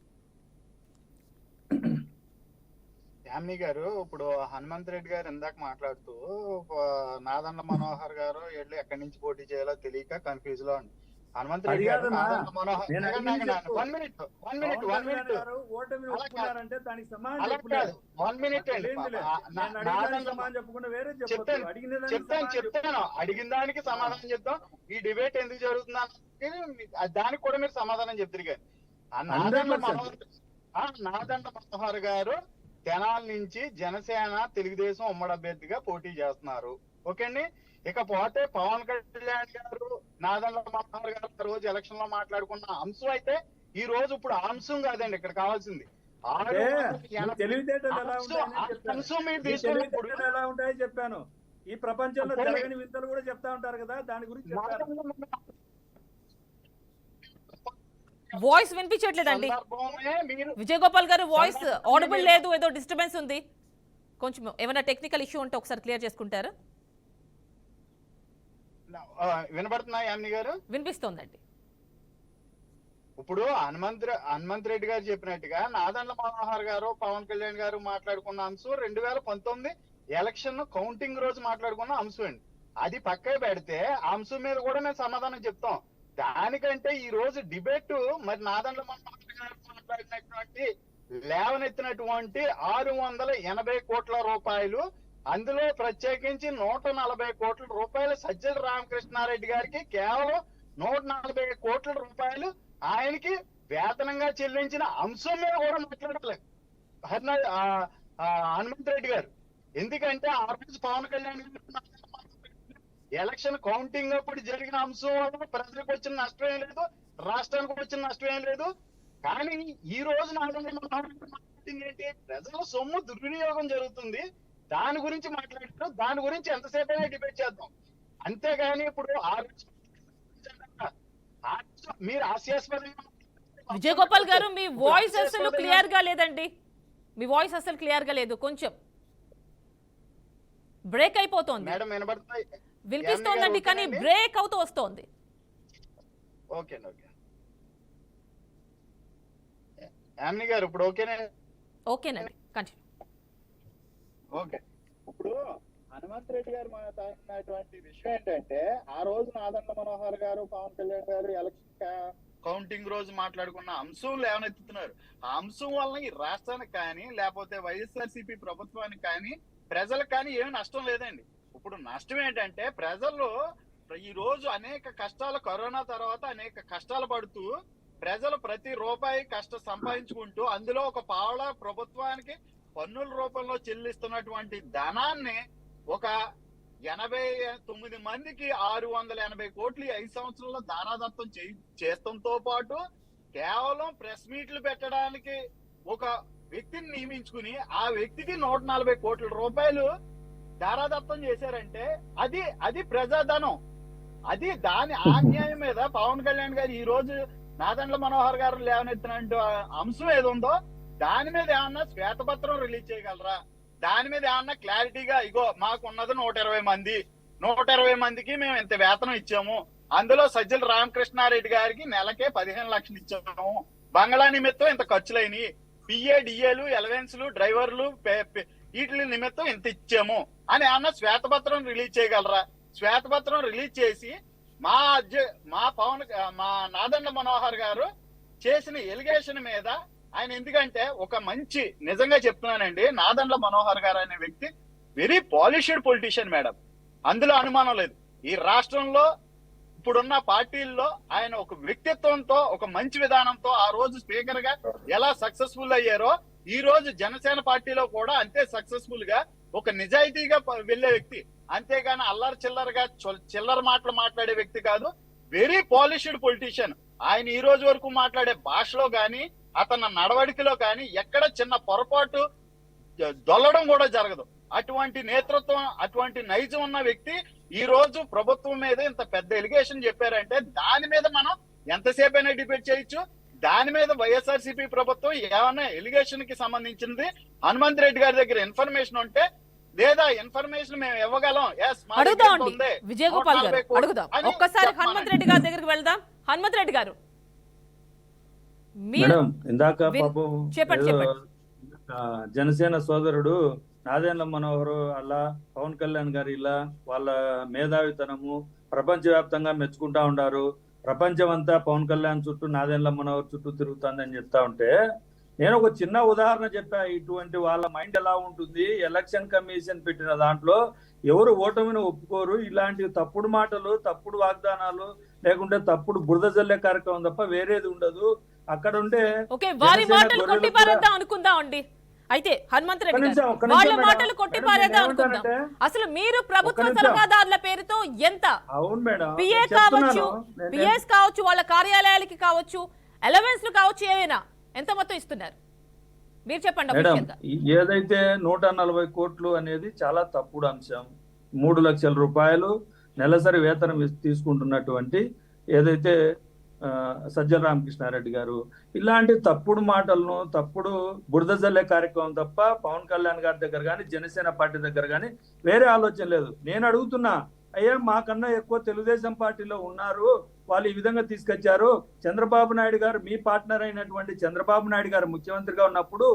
యామిని గారు, ఇప్పుడు హనుమంత్ రెడ్డి గారు ఇందాక మాట్లాడుతూ నాదెండ్ల మనోహర్ గారు వెళ్ళి ఎక్కడి నుంచి పోటీ చేయాలో తెలియక కన్ఫ్యూజ్ లో ఉంది. హనుమంత్ రెడ్డి గారు నాదెండ్ల మనోహర్ వన్ మినిట్ చెప్తాను అడిగిన దానికి సమాధానం చెప్తాం. ఈ డిబేట్ ఎందుకు జరుగుతుంది దానికి కూడా మీరు సమాధానం చెప్తారు. కానీ నాదెండ్ల మనోహర్ గారు తెనాల నుంచి జనసేన తెలుగుదేశం ఉమ్మడి అభ్యర్థిగా పోటీ చేస్తున్నారు. ఓకే అండి. ఇకపోతే పవన్ కళ్యాణ్ గారు నాదెండ్ల మనోహర్ గారు రోజు ఎలక్షన్ లో మాట్లాడుకున్న అంశం అయితే ఈ రోజు ఇప్పుడు ఆ అంశం కాదండి ఇక్కడ కావాల్సింది. అంశం మీరు తీసుకున్నప్పుడు ఎలా ఉంటాయో చెప్పాను. ఈ ప్రపంచంలో జరగని వింతలు కూడా చెప్తా ఉంటారు కదా, దాని గురించి వాయిస్ వినిపించట్లేదండి విజయ్ గోపాల్ గారు, వాయిస్ ఆడిబుల్ లేదు, ఏదో డిస్టర్బెన్స్ ఉంది. కొంచెం ఏమైనా టెక్నికల్ ఇష్యూ ఉంటే ఒకసారి క్లియర్ చేసుకుంటారా? వినబడుతున్నా యామిని గారు? వినిపిస్తోందండి. ఇప్పుడు హనుమంత్ రెడ్డి గారు చెప్పినట్టుగా నాదెండ్ల మనోహర్ గారు పవన్ కళ్యాణ్ గారు మాట్లాడుకున్న అంశం 2019 ఎలక్షన్ కౌంటింగ్ రోజు మాట్లాడుకున్న అంశం అండి. అది పక్కే పెడితే ఆ అంశం మీద కూడా మేము సమాధానం చెప్తాం. దానికంటే ఈ రోజు డిబేట్ మరి నాదెండ్ల మనోహర్ గారు మాట్లాడినటువంటి లేవనెత్తినటువంటి 680 కోట్ల రూపాయలు, అందులో ప్రత్యేకించి 140 కోట్ల రూపాయలు సజ్జల రామకృష్ణారెడ్డి గారికి కేవలం 140 కోట్ల రూపాయలు ఆయనకి వేతనంగా చెల్లించిన అంశం మీద కూడా మాట్లాడలేదు హనుమంత్ రెడ్డి గారు. ఎందుకంటే ఆ రోజు పవన్ కళ్యాణ్ ఎలక్షన్ కౌంటింగ్ అప్పుడు జరిగిన అంశం వల్ల ప్రజలకు వచ్చిన నష్టం ఏం లేదు, రాష్ట్రానికి వచ్చిన నష్టం ఏం లేదు. కానీ ఈ రోజు ఏంటి, ప్రజల సొమ్ము దుర్వినియోగం జరుగుతుంది, దాని గురించి మాట్లాడుతూ దాని గురించి ఎంతసేపు అయినా డిబేట్ చేద్దాం. అంతేగాని ఇప్పుడు మీరు హాస్యాస్పదంగా విజయ్ గోపాల్ గారు మీ వాయిస్ అసలు క్లియర్ గా లేదండి. మీ వాయిస్ అసలు క్లియర్ గా లేదు, కొంచెం బ్రేక్ అయిపోతుంది. మేడం వినబడుతున్నాయి? వినిపిస్తోందండి కానీ బ్రేక్ అవుతూ వస్తోంది. ఓకే ఓకే యామిని గారు ఇప్పుడు ఓకేనా? ఓకేనండి, కంటిన్యూ. ఓకే. ఇప్పుడు హనుమంత్ రెడ్డి గారు మాట్లాడినటువంటి విషయం ఏంటంటే ఆ రోజు నాదెండ్ల మనోహర్ గారు పవన్ కళ్యాణ్ గారు ఎలక్షన్ కౌంటింగ్ రోజు మాట్లాడుకున్న అంశం లేవనెత్తుతున్నారు. ఆ అంశం వల్ల ఈ రాష్ట్రానికి కానీ లేకపోతే వైఎస్ఆర్సీపీ ప్రభుత్వానికి కానీ ప్రజలకు కానీ ఏమి నష్టం లేదండి. ఇప్పుడు నష్టం ఏంటంటే ప్రజలు ఈ రోజు అనేక కష్టాలు, కరోనా తర్వాత అనేక కష్టాలు పడుతూ ప్రజలు ప్రతి రూపాయి సంపాదించుకుంటూ అందులో ఒక పావలా ప్రభుత్వానికి పన్నుల రూపంలో చెల్లిస్తున్నటువంటి ధనాన్ని ఒక 89 మందికి 680 కోట్లు 5 సంవత్సరాల్లో దారాదత్తం చేస్తంతో పాటు కేవలం ప్రెస్ మీట్లు పెట్టడానికి ఒక వ్యక్తిని నియమించుకుని ఆ వ్యక్తికి 140 కోట్ల రూపాయలు దారాదత్తం చేశారంటే అది ప్రజాధనం. అది దాని ఆన్యాయం మీద పవన్ కళ్యాణ్ గారు ఈ రోజు నాదెండ్ల మనోహర్ గారు లేవనెత్తిన అంశం ఏది ఉందో దాని మీద ఏమన్నా శ్వేతపత్రం రిలీజ్ చేయగలరా? దాని మీద ఏమన్నా క్లారిటీగా ఇగో మాకున్నది 120 మంది, 120 మందికి మేము ఇంత వేతనం ఇచ్చాము, అందులో సజ్జల రామకృష్ణారెడ్డి గారికి నెలకే 15 లక్షలు ఇచ్చాము, బంగ్లా నిమిత్తం ఇంత ఖర్చులైనవి, పిఏ డిఏలు ఎలవెన్స్లు డ్రైవర్లు వీటి నిమిత్తం ఇంత ఇచ్చాము అని ఏమన్నా శ్వేతపత్రం రిలీజ్ చేయగలరా? శ్వేతపత్రం రిలీజ్ చేసి మా నాదెండ్ల మనోహర్ గారు చేసిన ఎలిగేషన్ మీద ఆయన, ఎందుకంటే ఒక మంచి, నిజంగా చెప్తున్నానండి, నాదెండ్ల మనోహర్ గారు అనే వ్యక్తి వెరీ పాలిష్డ్ పొలిటీషియన్ మేడం, అందులో అనుమానం లేదు. ఈ రాష్ట్రంలో ఇప్పుడున్న పార్టీల్లో ఆయన ఒక వ్యక్తిత్వంతో ఒక మంచి విధానంతో ఆ రోజు స్పీకర్ గా ఎలా సక్సెస్ఫుల్ అయ్యారో ఈ రోజు జనసేన పార్టీలో కూడా అంతే సక్సెస్ఫుల్ గా ఒక నిజాయితీగా వెళ్లే వ్యక్తి. అంతేగాని అల్లరి చిల్లర మాటలు మాట్లాడే వ్యక్తి కాదు. Very polished politician. ఆయన ఈ రోజు వరకు మాట్లాడే భాషలో గాని అతని నడవడికలో కానీ ఎక్కడ చిన్న పొరపాటు దొల్లడం కూడా జరగదు. అటువంటి నేతృత్వం, అటువంటి నైజం ఉన్న వ్యక్తి ఈ రోజు ప్రభుత్వం మీద ఇంత పెద్ద ఎలిగేషన్ చెప్పారంటే దాని మీద మనం ఎంతసేపు అయినా డిబేట్ చేయొచ్చు. దాని మీద వైఎస్ఆర్సీపీ ప్రభుత్వం ఏమన్నా ఎలిగేషన్ కి సంబంధించింది హనుమంత్ రెడ్డి గారి దగ్గర ఇన్ఫర్మేషన్ ఉంటే లేదా ఇన్ఫర్మేషన్ మేము ఇవ్వగలం, అడుగుదామండి విజయగోపాల్ గారు, అడుగుదాం ఒక్కసారి హనుమంత్ రెడ్డి గారి దగ్గరికి వెళ్దాం. హనుమంత్ రెడ్డి గారు మేడం, ఇందాక పాపం చెప్పండి. జనసేన సోదరుడు నాదెండ్ల మనోహర్ అలా పవన్ కళ్యాణ్ గారు ఇలా వాళ్ళ మేధావితనము ప్రపంచవ్యాప్తంగా మెచ్చుకుంటా ఉన్నారు, ప్రపంచం అంతా పవన్ కళ్యాణ్ చుట్టూ నాదెండ్ల మనోహర్ చుట్టూ తిరుగుతుందని చెప్తా ఉంటే నేను ఒక చిన్న ఉదాహరణ చెప్పా. ఇటువంటి వాళ్ళ మైండ్ ఎలా ఉంటుంది, ఎలక్షన్ కమిషన్ పెట్టిన దాంట్లో ఎవరు ఓటమిని ఒప్పుకోరు, ఇలాంటి తప్పుడు మాటలు, తప్పుడు వాగ్దానాలు, లేకుంటే తప్పుడు బురద జల్లే కార్యక్రమం తప్ప వేరేది ఉండదు. అక్కడ ఉండే వారి మాటలు కొట్టిపారేద్దాం అనుకుందాం అండి. అయితే హనుమంత్ రెడ్డి వాళ్ళ మాటలు కొట్టిపారేద్దాం అనుకుందాం. అసలు మీరు ప్రభుత్వ సలహాదారుల పేరుతో ఎంత పిఏ కావచ్చు, పిఎస్ కావచ్చు, వాళ్ళ కార్యాలయాలకి కావచ్చు, అలవెన్స్లు కావచ్చు, ఏవైనా ఎంత మొత్తం ఇస్తున్నారు మీరు చెప్పండి. మేడం, ఏదైతే 140 కోట్లు అనేది చాలా తప్పుడు అంశం. 3 లక్షల రూపాయలు నెలసరి వేతనం తీసుకుంటున్నటువంటి ఏదైతే సజ్జల రామకృష్ణారెడ్డి గారు ఇలాంటి తప్పుడు మాటలను, తప్పుడు బురద జల్లే కార్యక్రమం తప్ప పవన్ కళ్యాణ్ గారి దగ్గర కానీ జనసేన పార్టీ దగ్గర కానీ వేరే ఆలోచన లేదు. నేను అడుగుతున్నా, అయ్యా మాకన్నా ఎక్కువ తెలుగుదేశం పార్టీలో ఉన్నారు, వాళ్ళు ఈ విధంగా తీసుకొచ్చారు. చంద్రబాబు నాయుడు గారు మీ పార్ట్నర్ అయినటువంటి చంద్రబాబు నాయుడు గారు ముఖ్యమంత్రిగా ఉన్నప్పుడు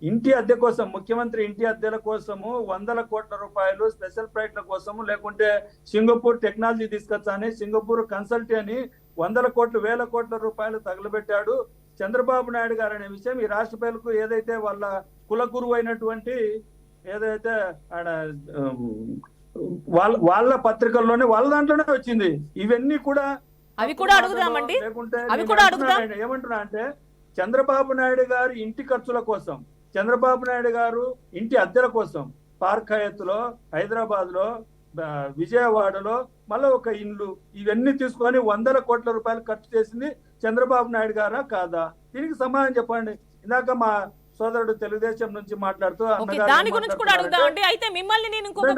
ఇంటి అద్దె కోసం, ముఖ్యమంత్రి ఇంటి అద్దెల కోసము 100 కోట్ల రూపాయలు స్పెషల్ ఫ్లైట్ల కోసము, లేకుంటే సింగపూర్ టెక్నాలజీ తీసుకొచ్చని, సింగపూర్ కన్సల్టీ అని 100 కోట్లు 1000 కోట్ల రూపాయలు తగలబెట్టాడు చంద్రబాబు నాయుడు గారు అనే విషయం ఈ రాష్ట్ర ప్రజలకు ఏదైతే వాళ్ళ కులగురువు అయినటువంటి ఏదైతే వాళ్ళ పత్రికల్లోనే వాళ్ళ దాంట్లోనే వచ్చింది. ఇవన్నీ కూడా అవి కూడా అడుగుదామండి, అవి కూడా అడుగుదాం. ఏమంటున్నా అంటే చంద్రబాబు నాయుడు గారు ఇంటి ఖర్చుల కోసం, చంద్రబాబు నాయుడు గారు ఇంటి అద్దెల కోసం పార్క్ హయత్లో, హైదరాబాద్ లో, విజయవాడలో మళ్ళీ ఒక ఇల్లు, ఇవన్నీ తీసుకొని 100 కోట్ల రూపాయలు ఖర్చు చేసింది చంద్రబాబు నాయుడు గారా కాదా? దీనికి సమాధానం చెప్పండి. ఇందాక మా సోదరుడు తెలుగుదేశం నుంచి మాట్లాడుతూ దాని గురించి కూడా అడుగుదామండి. అయితే మిమ్మల్ని నేను ఇంకొక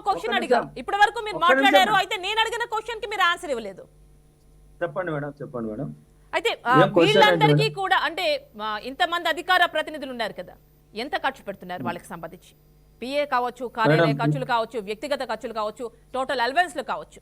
క్వశ్చన్ అడిగా, ఇప్పటి వరకు మీరు మాట్లాడారు, అయితే నేను అడిగిన క్వశ్చన్ కి మీరు ఆన్సర్ ఇవ్వలేదు. చెప్పండి మేడం. అయితే వీళ్ళందరికీ కూడా అంటే ఇంతమంది అధికార ప్రతినిధులు ఉన్నారు కదా, ఎంత ఖర్చు పెడుతున్నారు వాళ్ళకి సంబంధించి? పిఏ కావచ్చు, కార్యాలయ ఖర్చులు కావచ్చు, వ్యక్తిగత ఖర్చులు కావచ్చు, టోటల్ అలవెన్స్లు కావచ్చు.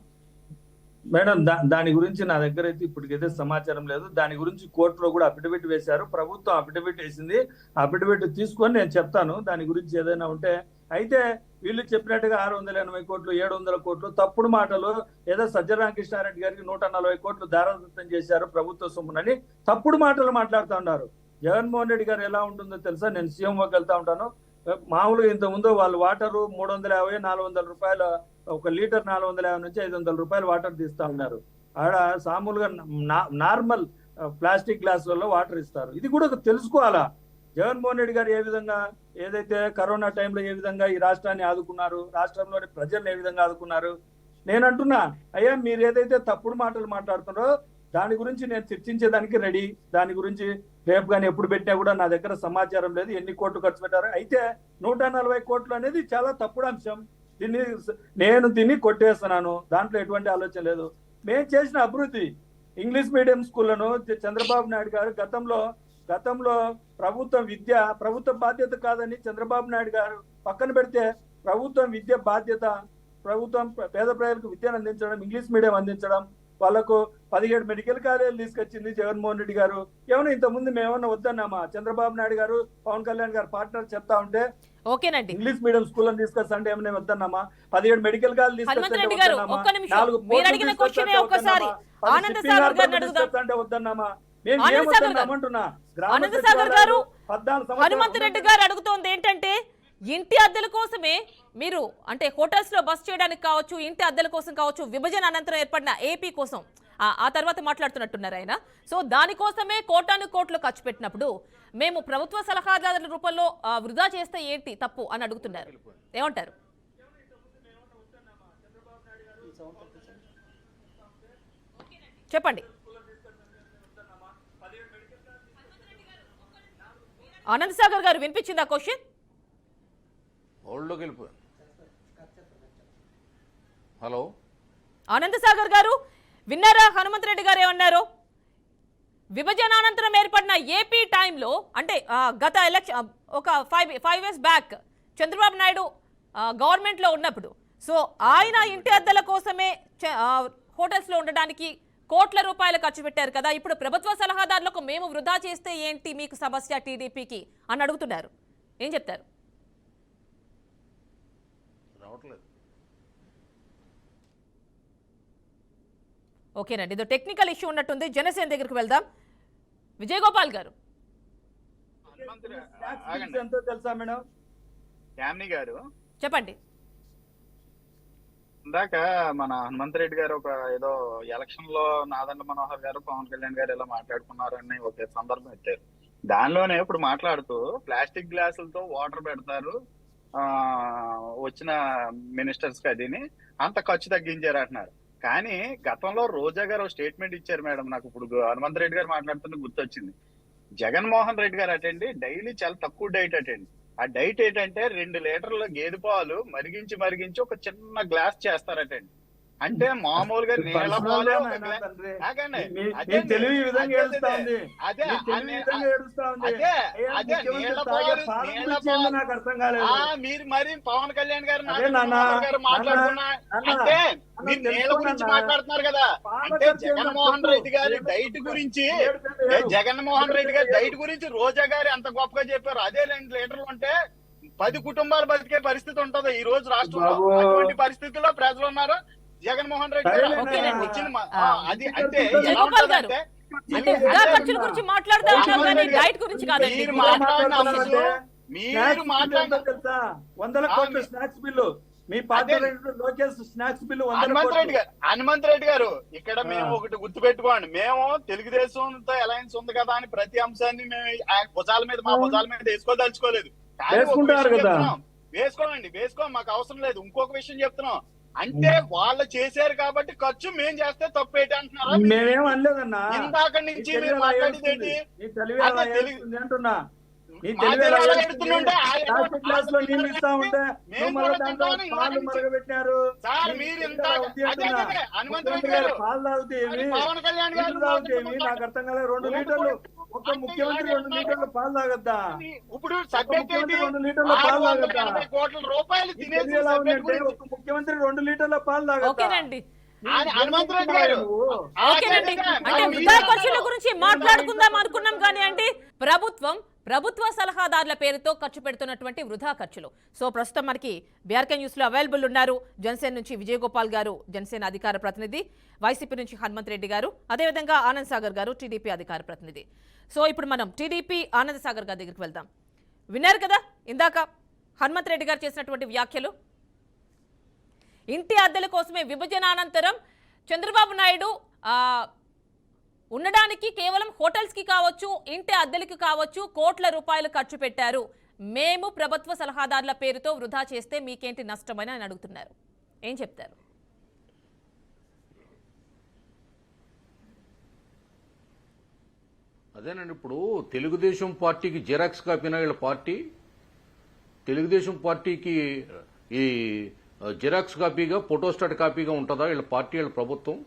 మేడం, దాని గురించి నా దగ్గర అయితే ఇప్పటికైతే సమాచారం లేదు. దాని గురించి కోర్టులో కూడా అఫిడవిట్ వేశారు, ప్రభుత్వం అఫిడవిట్ వేసింది. అఫిడవిట్ తీసుకొని నేను చెప్తాను దాని గురించి ఏదైనా ఉంటే. అయితే వీళ్ళు చెప్పినట్టుగా 680 కోట్లు 700 కోట్లు తప్పుడు మాటలు, ఏదో సజ్జల రామకృష్ణారెడ్డి గారికి 140 కోట్లు దారాదత్తం చేశారు ప్రభుత్వ సొమ్మునని తప్పుడు మాటలు మాట్లాడుతూ ఉన్నారు. జగన్మోహన్ రెడ్డి గారు ఎలా ఉంటుందో తెలుసా? నేను సీఎంఓకి వెళ్తా ఉంటాను, మామూలుగా ఇంతకుముందు వాళ్ళు వాటరు 350 400 రూపాయల, 1 లీటర్ 450 నుంచి 500 రూపాయలు వాటర్ తీస్తా ఉన్నారు. ఆడ మామూలుగా నార్మల్ ప్లాస్టిక్ గ్లాసులలో వాటర్ ఇస్తారు. ఇది కూడా తెలుసుకోవాలా. జగన్మోహన్ రెడ్డి గారు ఏ విధంగా ఏదైతే కరోనా టైంలో ఏ విధంగా ఈ రాష్ట్రాన్ని ఆదుకున్నారు, రాష్ట్రంలోని ప్రజలను ఏ విధంగా ఆదుకున్నారు. నేను అంటున్నా, అయ్యా మీరు ఏదైతే తప్పుడు మాటలు మాట్లాడుతున్నారో దాని గురించి నేను చర్చించేదానికి రెడీ. దాని గురించి రేపు కానీ ఎప్పుడు పెట్టినా కూడా నా దగ్గర సమాచారం లేదు, ఎన్ని కోట్లు ఖర్చు పెట్టారు. అయితే 140 కోట్లు అనేది చాలా తప్పుడు అంశం. దీన్ని కొట్టేస్తున్నాను, దాంట్లో ఎటువంటి ఆలోచన లేదు. మేము చేసిన అభివృద్ధి, ఇంగ్లీష్ మీడియం స్కూళ్లను చంద్రబాబు నాయుడు గారు గతంలో ప్రభుత్వం విద్య ప్రభుత్వ బాధ్యత కాదని చంద్రబాబు నాయుడు గారు పక్కన పెడితే, ప్రభుత్వం విద్య బాధ్యత, ప్రభుత్వం పేద ప్రజలకు విద్యను అందించడం, ఇంగ్లీష్ మీడియం అందించడం, వాళ్ళకు 17 మెడికల్ కాలేజీలు తీసుకొచ్చింది జగన్మోహన్ రెడ్డి గారు. ఏమన్నా ఇంతకుముందు మేమన్నా వద్దన్నామా? చంద్రబాబు నాయుడు గారు పవన్ కళ్యాణ్ గారు పార్ట్నర్ చెప్తా ఉంటే ఓకేనండి, ఇంగ్లీష్ మీడియం స్కూల్ తీసుకొస్తా అంటే ఏమన్నా వద్దన్నామా? 17 మెడికల్ కాలేజీలు తీసుకొస్తే వద్దన్నామా? హనుమంత్ రెడ్డి గారు అడుగుతోంది ఏంటంటే, ఇంటి అద్దెల కోసమే మీరు అంటే హోటల్స్ లో బస్ చేయడానికి కావచ్చు, ఇంటి అద్దెల కోసం కావచ్చు, విభజన అనంతరం ఏర్పడిన ఏపీ కోసం ఆ తర్వాత మాట్లాడుతున్నట్టున్నారు ఆయన. సో దానికోసమే కోటాను కోట్లు ఖర్చు పెట్టినప్పుడు మేము ప్రభుత్వ సలహాదారుల రూపంలో వృధా చేస్తే ఏంటి తప్పు అని అడుగుతున్నారు. ఏమంటారు? చెప్పండి. ఆనంద్ సాగర్ గారు వినిపించిందా క్వశ్చన్? హోల్డ్లోకి వెళ్ళిపోయాను. హలో ఆనందసాగర్ గారు విన్నారా హనుమంతరెడ్డి గారు ఏమన్నారు? విభజనానంతరం ఏర్పడిన ఏపీ టైంలో అంటే గత ఎలక్షన్ ఒక 5 years బ్యాక్ చంద్రబాబు నాయుడు గవర్నమెంట్లో ఉన్నప్పుడు సో ఆయన ఇంటి అద్దెల కోసమే హోటల్స్లో ఉండడానికి కోట్ల రూపాయలు ఖర్చు పెట్టారు కదా. ఇప్పుడు ప్రభుత్వ సలహాదారులకు మేము వృధా చేస్తే ఏంటి మీకు సమస్య టీడీపీకి అని అడుగుతున్నారు. ఏం చెప్తారు? రావట్లేదు. ఓకేనండి, ఇదో టెక్నికల్ ఇష్యూ ఉన్నట్టుంది. జనసేన దగ్గరికి వెళ్దాం. విజయ్ గోపాల్ గారు ఎంతో తెలుసా మేడం? యామిని గారు చెప్పండి. ఇందాక మన హనుమంతరెడ్డి గారు ఒక ఏదో ఎలక్షన్ లో నాదండ్ల మనోహర్ గారు పవన్ కళ్యాణ్ గారు ఇలా మాట్లాడుకున్నారని ఒక సందర్భం ఎత్తారు. దానిలోనే ఇప్పుడు మాట్లాడుతూ ప్లాస్టిక్ గ్లాసులతో వాటర్ పెడతారు వచ్చిన మినిస్టర్స్ కి అదిని అంత ఖర్చు తగ్గించారు అంటున్నారు. కానీ గతంలో రోజా గారు స్టేట్మెంట్ ఇచ్చారు మేడం. నాకు ఇప్పుడు హనుమంతరెడ్డి గారు మాట్లాడుతుంటే గుర్తొచ్చింది. జగన్మోహన్ రెడ్డి గారు అటండి డైలీ చాలా తక్కువ డైట్ అటండి. ఆ డైట్ ఏంటంటే 2 లీటర్ల గేదె పాలు మరిగించి ఒక చిన్న గ్లాస్ చేస్తారటండి. అంటే మామూలుగా నీళ్ళ పాలు మీరు మరి పవన్ కళ్యాణ్ గారు మాట్లాడుతున్నా అంటే మీరు నీళ్ళ గురించి మాట్లాడుతున్నారు కదా. అంటే జగన్మోహన్ రెడ్డి గారి డైట్ గురించి రోజా గారు ఎంత గొప్పగా చెప్పారు. అదే 2 లీటర్లు అంటే 10 కుటుంబాలు బతికే పరిస్థితి ఉంటది ఈ రోజు రాష్ట్రంలో. అటువంటి పరిస్థితుల్లో ప్రజలు ఉన్నారు. జగన్మోహన్ రెడ్డి గారు వచ్చిన అది అంటే ఖర్చుల గురించి మాట్లాడుతూ ఉంటాం కానీ డైట్ గురించి కాదండి. మీరు మాట్లాడిన తెలుసా 100 కోట్ల స్నాక్స్ బిల్లు మీ party Lokesh snacks bill Hanumantha Reddy గారు ఇక్కడ మేము ఒకటి గుర్తు పెట్టుకోండి. మేము తెలుగుదేశంతో అలయన్స్ ఉంది కదా అని ప్రతి అంశాన్ని మేము మా భుజాల మీద వేసుకోదలుచుకోలేదు. వేసుకోండి మాకు అవసరం లేదు. ఇంకొక విషయం చెప్తున్నాం అంటే వాళ్ళు చేశారు కాబట్టి ఖర్చు మేము చేస్తే తప్పేటి అంటున్నారా? మేమేం అనలేదన్నా. ఇందాక నుంచి మీరు మాట్లాడేది అంటున్నా పవన్ కళ్యాణ్ గారు నాకు అర్థం కాలేదు. 2 లీటర్లు ఒక ముఖ్యమంత్రి 2 లీటర్ల పాలు తాగద్దా? ఇప్పుడు 2 లీటర్ల పాలు తాగద్దా? కోట్ల రూపాయలు తినేసి ఒక ముఖ్యమంత్రి 2 లీటర్ల పాలు తాగద్దా? హనుమంతరెడ్డి గారు ఓకేనండి, అంటే వృధా ఖర్చుల గురించి మాట్లాడుకుందాం అనుకున్నాం కానీ అండి ప్రభుత్వ సలహాదారుల పేరుతో ఖర్చు పెడుతున్నటువంటి వృధా ఖర్చులు. సో ప్రస్తుతం మనకి బీఆర్కే న్యూస్ లో అవైలబుల్ ఉన్నారు. జనసేన నుంచి విజయ్ గోపాల్ గారు జనసేన అధికార ప్రతినిధి, వైసీపీ నుంచి హనుమంత్ రెడ్డి గారు, అదేవిధంగా ఆనంద్ సాగర్ గారు టీడీపీ అధికార ప్రతినిధి. సో ఇప్పుడు మనం టీడీపీ ఆనంద్ సాగర్ గారి దగ్గరికి వెళ్దాం. విన్నారు కదా ఇందాక హనుమంత్ రెడ్డి గారు చేసినటువంటి వ్యాఖ్యలు. ఇంటి అద్దెల కోసమే విభజనానంతరం చంద్రబాబు నాయుడు ఉండడానికి కేవలం హోటల్స్కి కావచ్చు, ఇంటి అద్దెలకి కావచ్చు కోట్ల రూపాయలు ఖర్చు పెట్టారు. మేము ప్రభుత్వ సలహాదారుల పేరుతో వృధా చేస్తే మీకేంటి నష్టమని ఆయన అడుగుతున్నారు. ఏం చెప్తారు? అదేనండి, ఇప్పుడు తెలుగుదేశం పార్టీకి జిరాక్స్ కాపీనా వీళ్ళ పార్టీ? తెలుగుదేశం పార్టీకి ఈ జిరాక్స్ కాపీగా ఫోటోస్టాట్ కాపీగా ఉంటుందా వీళ్ళ పార్టీ వీళ్ళ ప్రభుత్వం?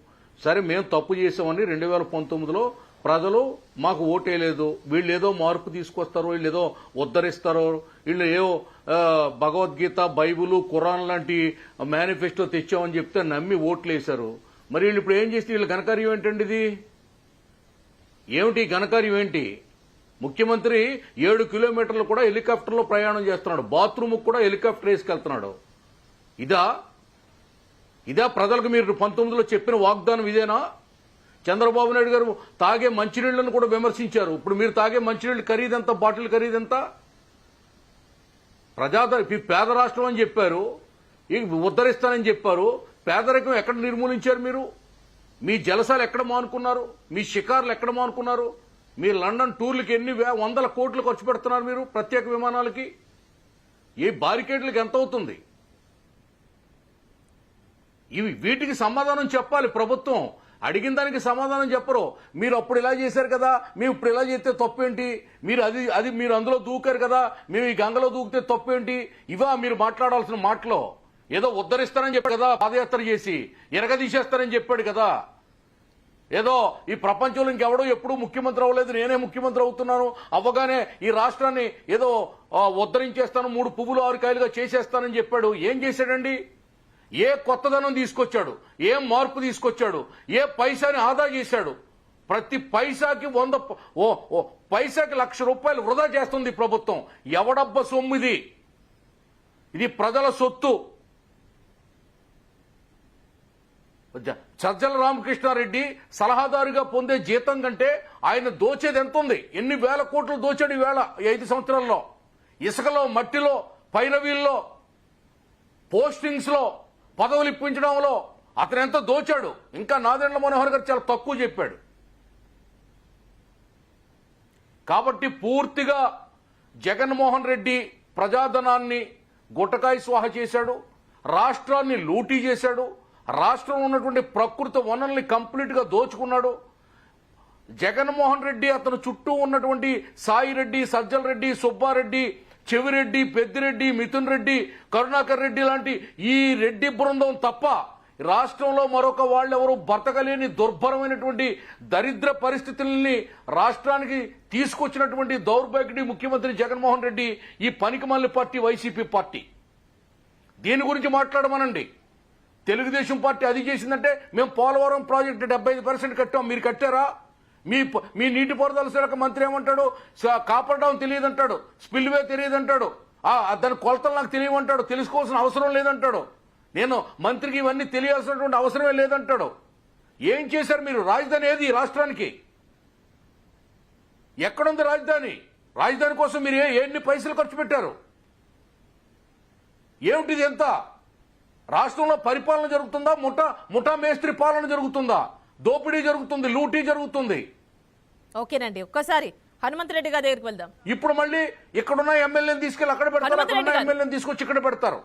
సరే మేము తప్పు చేసామని 2019లో ప్రజలు మాకు ఓటేయలేదు, వీళ్ళు ఏదో మార్పు తీసుకొస్తారో, వీళ్ళు ఏదో ఉద్ధరిస్తారో, వీళ్ళు ఏదో భగవద్గీత బైబుల్ ఖురాన్ లాంటి మేనిఫెస్టో తెచ్చామని చెప్తే నమ్మి ఓట్లు వేశారు. మరి వీళ్ళు ఇప్పుడు ఏం చేస్తే వీళ్ళ ఘనకార్యం ఏంటండి? ఇది ఏమిటి ఘనకార్యం ఏంటి? ముఖ్యమంత్రి 7 కిలోమీటర్లు కూడా హెలికాప్టర్లో ప్రయాణం చేస్తున్నాడు, బాత్రూమ్ కూడా హెలికాప్టర్ వేసుకెళ్తున్నాడు. ఇదా ప్రజలకు మీరు 19లో చెప్పిన వాగ్దానం? ఇదేనా? చంద్రబాబు నాయుడు గారు తాగే మంచినీళ్లను కూడా విమర్శించారు. ఇప్పుడు మీరు తాగే మంచినీళ్ళు ఖరీదెంత? బాటిల్ ఖరీదెంత? పేద రాష్ట్రం అని చెప్పారు, ఉద్ధరిస్తానని చెప్పారు. పేదరికం ఎక్కడ నిర్మూలించారు మీరు? మీ జలసాలు ఎక్కడ మానుకున్నారు? మీ షికార్లు ఎక్కడ మానుకున్నారు? మీ లండన్ టూర్లకి ఎన్ని 100 కోట్లు ఖర్చు పెడుతున్నారు మీరు ప్రత్యేక విమానాలకి? ఈ బారికేడ్లకి ఎంత అవుతుంది? వీటికి సమాధానం చెప్పాలి ప్రభుత్వం. అడిగిన దానికి సమాధానం చెప్పరు. మీరు అప్పుడు ఇలా చేశారు కదా, మేము ఇప్పుడు ఇలా చేస్తే తప్పేంటి, మీరు అది మీరు అందులో దూకారు కదా, మేము ఈ గంగలో దూకితే తప్పేంటి, ఇవా మీరు మాట్లాడాల్సిన మాటలో? ఏదో ఉద్ధరిస్తారని చెప్పాడు కదా, పాదయాత్ర చేసి ఎరగదీసేస్తారని చెప్పాడు కదా. ఏదో ఈ ప్రపంచంలో ఇంకెవడో ఎప్పుడూ ముఖ్యమంత్రి అవ్వలేదు, నేనే ముఖ్యమంత్రి అవుతున్నాను, అవ్వగానే ఈ రాష్ట్రాన్ని ఏదో ఉద్ధరించేస్తాను, 3 పువ్వులు 6 కాయలుగా చేసేస్తానని చెప్పాడు. ఏం చేశాడండి? ఏ కొత్తదనం తీసుకొచ్చాడు, ఏ మార్పు తీసుకొచ్చాడు, ఏ పైసాని ఆదా చేశాడు? ప్రతి పైసాకి 100 పైసాకి ₹1,00,000 వృధా చేస్తుంది ప్రభుత్వం. ఎవడబ్బ సొమ్ము ఇది? ఇది ప్రజల సొత్తు. సజ్జల రామకృష్ణారెడ్డి సలహాదారుగా పొందే జీతం కంటే ఆయన దోచేది ఎంత ఉంది? ఎన్ని వేల కోట్లు దోచాడు ఈవేళ 5 సంవత్సరాల్లో? ఇసుకలో, మట్టిలో, పైరవీల్లో, పోస్టింగ్స్ లో, పదవులు ఇప్పించడంలో అతను ఎంత దోచాడు? ఇంకా నాదెండ్ల మనోహర్ గారు చాలా తక్కువ చెప్పాడు. కాబట్టి పూర్తిగా జగన్మోహన్ రెడ్డి ప్రజాధనాన్ని గుట్టకాయ స్వాహ చేశాడు, రాష్ట్రాన్ని లూటీ చేశాడు, రాష్ట్రంలో ఉన్నటువంటి ప్రకృతి వనరుల్ని కంప్లీట్ గా దోచుకున్నాడు. జగన్మోహన్ రెడ్డి అతను చుట్టూ ఉన్నటువంటి సాయిరెడ్డి, సజ్జల రెడ్డి, సుబ్బారెడ్డి, చెవిరెడ్డి, పెద్దిరెడ్డి, మిథున్ రెడ్డి, కరుణాకర్ రెడ్డి లాంటి ఈ రెడ్డి బృందం తప్ప రాష్ట్రంలో మరొక వాళ్ళెవరూ బతకలేని దుర్భరమైనటువంటి దరిద్ర పరిస్థితుల్ని రాష్ట్రానికి తీసుకొచ్చినటువంటి దౌర్భాగ్యుడి ముఖ్యమంత్రి జగన్మోహన్ రెడ్డి ఈ పనికిమాలిన పార్టీ వైసీపీ పార్టీ. దీని గురించి మాట్లాడమనండి. తెలుగుదేశం పార్టీ అది చేసిందంటే మేము పోలవరం ప్రాజెక్టు 75% కట్టాం, మీరు కట్టారా? మీ నీటిపారుదల శాఖ మంత్రి ఏమంటాడు? కాపాడడం తెలియదంటాడు, స్పిల్వే తెలియదంటాడు, దాని కొలతలు నాకు తెలియమంటాడు, తెలుసుకోవాల్సిన అవసరం లేదంటాడు, నేను మంత్రికి ఇవన్నీ తెలియాల్సినటువంటి అవసరమే లేదంటాడు. ఏం చేశారు మీరు? రాజధాని ఏది రాష్ట్రానికి? ఎక్కడుంది రాజధాని? రాజధాని కోసం మీరు ఎన్ని పైసలు ఖర్చు పెట్టారు? ఏమిటిది? ఎంత? రాష్ట్రంలో పరిపాలన జరుగుతుందా? ముఠా మేస్త్రి పాలన జరుగుతుందా? దోపిడీ జరుగుతుంది, లూటీ జరుగుతుంది. ఓకేనండి, ఒక్కసారి హనుమంతరెడ్డి గారి దగ్గరికి వెళ్దాం. ఇప్పుడు మళ్ళీ ఇక్కడున్న ఎమ్మెల్యేని తీసుకెళ్లి అక్కడ పెడతారు, అక్కడున్న ఎమ్మెల్యేని తీసుకొచ్చి ఇక్కడ పెడతారు.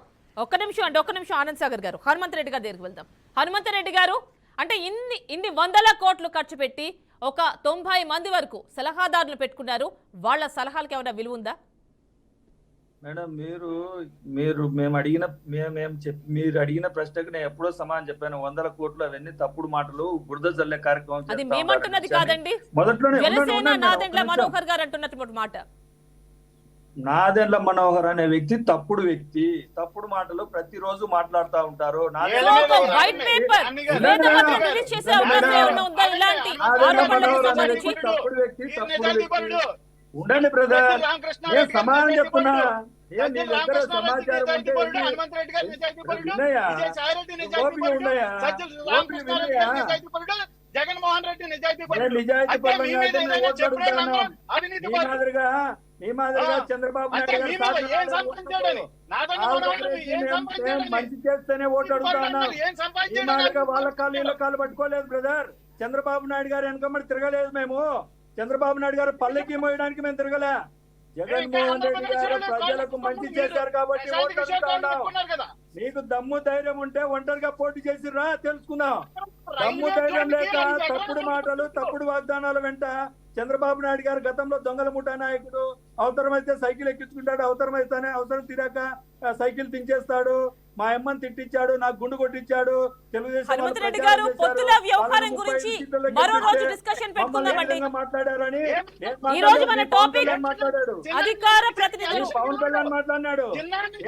ఒక్క నిమిషం ఆనంద్ సాగర్ గారు, హనుమంతరెడ్డి గారి దగ్గరికి వెళ్దాం. హనుమంతరెడ్డి గారు, అంటే ఇన్ని వందల కోట్లు ఖర్చు పెట్టి ఒక 90 మంది వరకు సలహాదారులు పెట్టుకున్నారు, వాళ్ళ సలహాలకు ఏమైనా విలువ ఉందా? మేడం, మీరు అడిగిన ప్రశ్నకు నేను ఎప్పుడో సమాధానం చెప్పాను. 100 కోట్లు అవన్నీ తప్పుడు మాటలు, బురద జల్లే కార్యక్రమం. అది మేమంటున్నది కాదండి, మొదట్లోనే నాదెండ్ల మనోహర్ గారు అంటున్నటువంటి మాట. నాదెండ్ల మనోహర్ అనే వ్యక్తి తప్పుడు వ్యక్తి, తప్పుడు మాటలు ప్రతిరోజు మాట్లాడుతూ ఉంటారు. తప్పుడు వ్యక్తి. ఉండండి బ్రదర్, నేను సమాధానం చెప్తున్నా. నీ దగ్గర సమాచారం ఉంటే వినయా, ఓపిక ఉన్నాయా? జగన్మోహన్ రెడ్డి నిజాయితీ నీ మాదిరిగా చంద్రబాబు నాయుడు మంచి చేస్తేనే ఓటు అడుగుతా ఉన్నాం. ఈ మాదిరిగా వాళ్ళ కాళ్ళు వీళ్ళ కాళ్ళు పట్టుకోలేదు బ్రదర్. చంద్రబాబు నాయుడు గారు వెనకమ్మడి తిరగలేదు మేము. చంద్రబాబు నాయుడు గారు పల్లెకి మోయడానికి మేము తిరగలే. జగన్మోహన్ రెడ్డి గారు ప్రజలకు మంచి చేశారు కాబట్టి ఓటు అడుగుతా ఉన్నాం. మీకు దమ్ము ధైర్యం ఉంటే ఒంటరిగా పోటీ చేసిర్రా తెలుసుకుందాం. దమ్ము ధైర్యం లేక తప్పుడు మాటలు, తప్పుడు వాగ్దానాల వెంట చంద్రబాబు నాయుడు గారు గతంలో దొంగల ముఠా నాయకుడు. అవసరమైతే సైకిల్ ఎక్కించుకుంటాడు, అవసరం తీరాక సైకిల్ తించేస్తాడు. మా అమ్మని తిట్టించాడు, నాకు గుండు కొట్టించాడు. హనుమంతరెడ్డి గారు, పొత్తుల వ్యవహారం గురించి మరో రోజు డిస్కషన్ పెట్టుకుందామండి. మాట్లాడారని ఈ రోజు మన టాపిక్ మాట్లాడాడు, అధికార ప్రతినిధులు పవన్ కళ్యాణ్ మాట్లాడినాడు.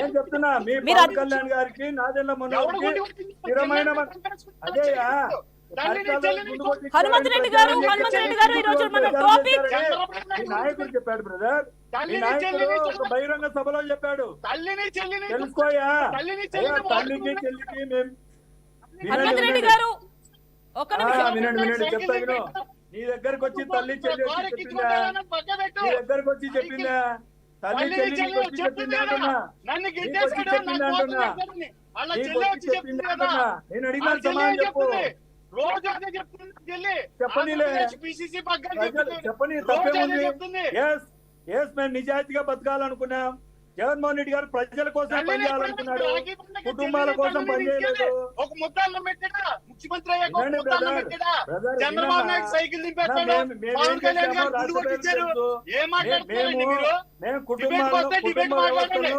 ఏం చెప్తున్నా, మీ పవన్ కళ్యాణ్ గారికి, నాదెండ్ల మనోహర్కి స్థిరమైన అదేయా హనుమంతరెడ్డి గారు ఈ రోజు మన టాపిక్ నాయకుడు చెప్పాడు బ్రదర్. ఈ నాయకుడు ఒక బహిరంగ సభలో చెప్పాడు, తెలుసుకోయా తల్లికి చెల్లికి మేము. హనుమంతరెడ్డి గారు ఒక్క నిమిషం వినండి చెప్తా విను. నీ దగ్గరకు వచ్చి తల్లి చెల్లి వచ్చి చెప్పిందా? నీ దగ్గరకు వచ్చి చెప్పిందా? తల్లి చెల్లి వచ్చి చెప్పింది అంటున్నా, చెప్పింది అంటున్నా, చెప్పింది అంటున్నా. నేను అడిగిన సమాధానం చెప్పు. చెప్పనీలే, చెప్పని తప్పేముంది? మేము నిజాయితీగా బతకాలనుకున్నాం. జగన్మోహన్ రెడ్డి గారు ప్రజల కోసం పనిచేయాలనుకున్నాడు, రాఖీ పండుగ కుటుంబాల చెల్లి కోసం పండుగ పనిచేయలేదు. ఒక ముద్దాలను పెట్టాడా ముఖ్యమంత్రి అయ్యాక ఒక వినండి ముద్దాలను బ్రదర్, పెట్టాడా బ్రదర్, చంద్రబాబు వినన్నా? నాయుడు సైకిల్ దింపేస్తాడు మేమేం పవన్ కళ్యాణ్ చేశామో గారు గుడి రాష్ట్ర కొట్టించారు ప్రజలకు ఏం మాట్లాడుతున్నారండి మీరు మేము డిబేట్ వస్తే డిబేట్ మాట్లాడండి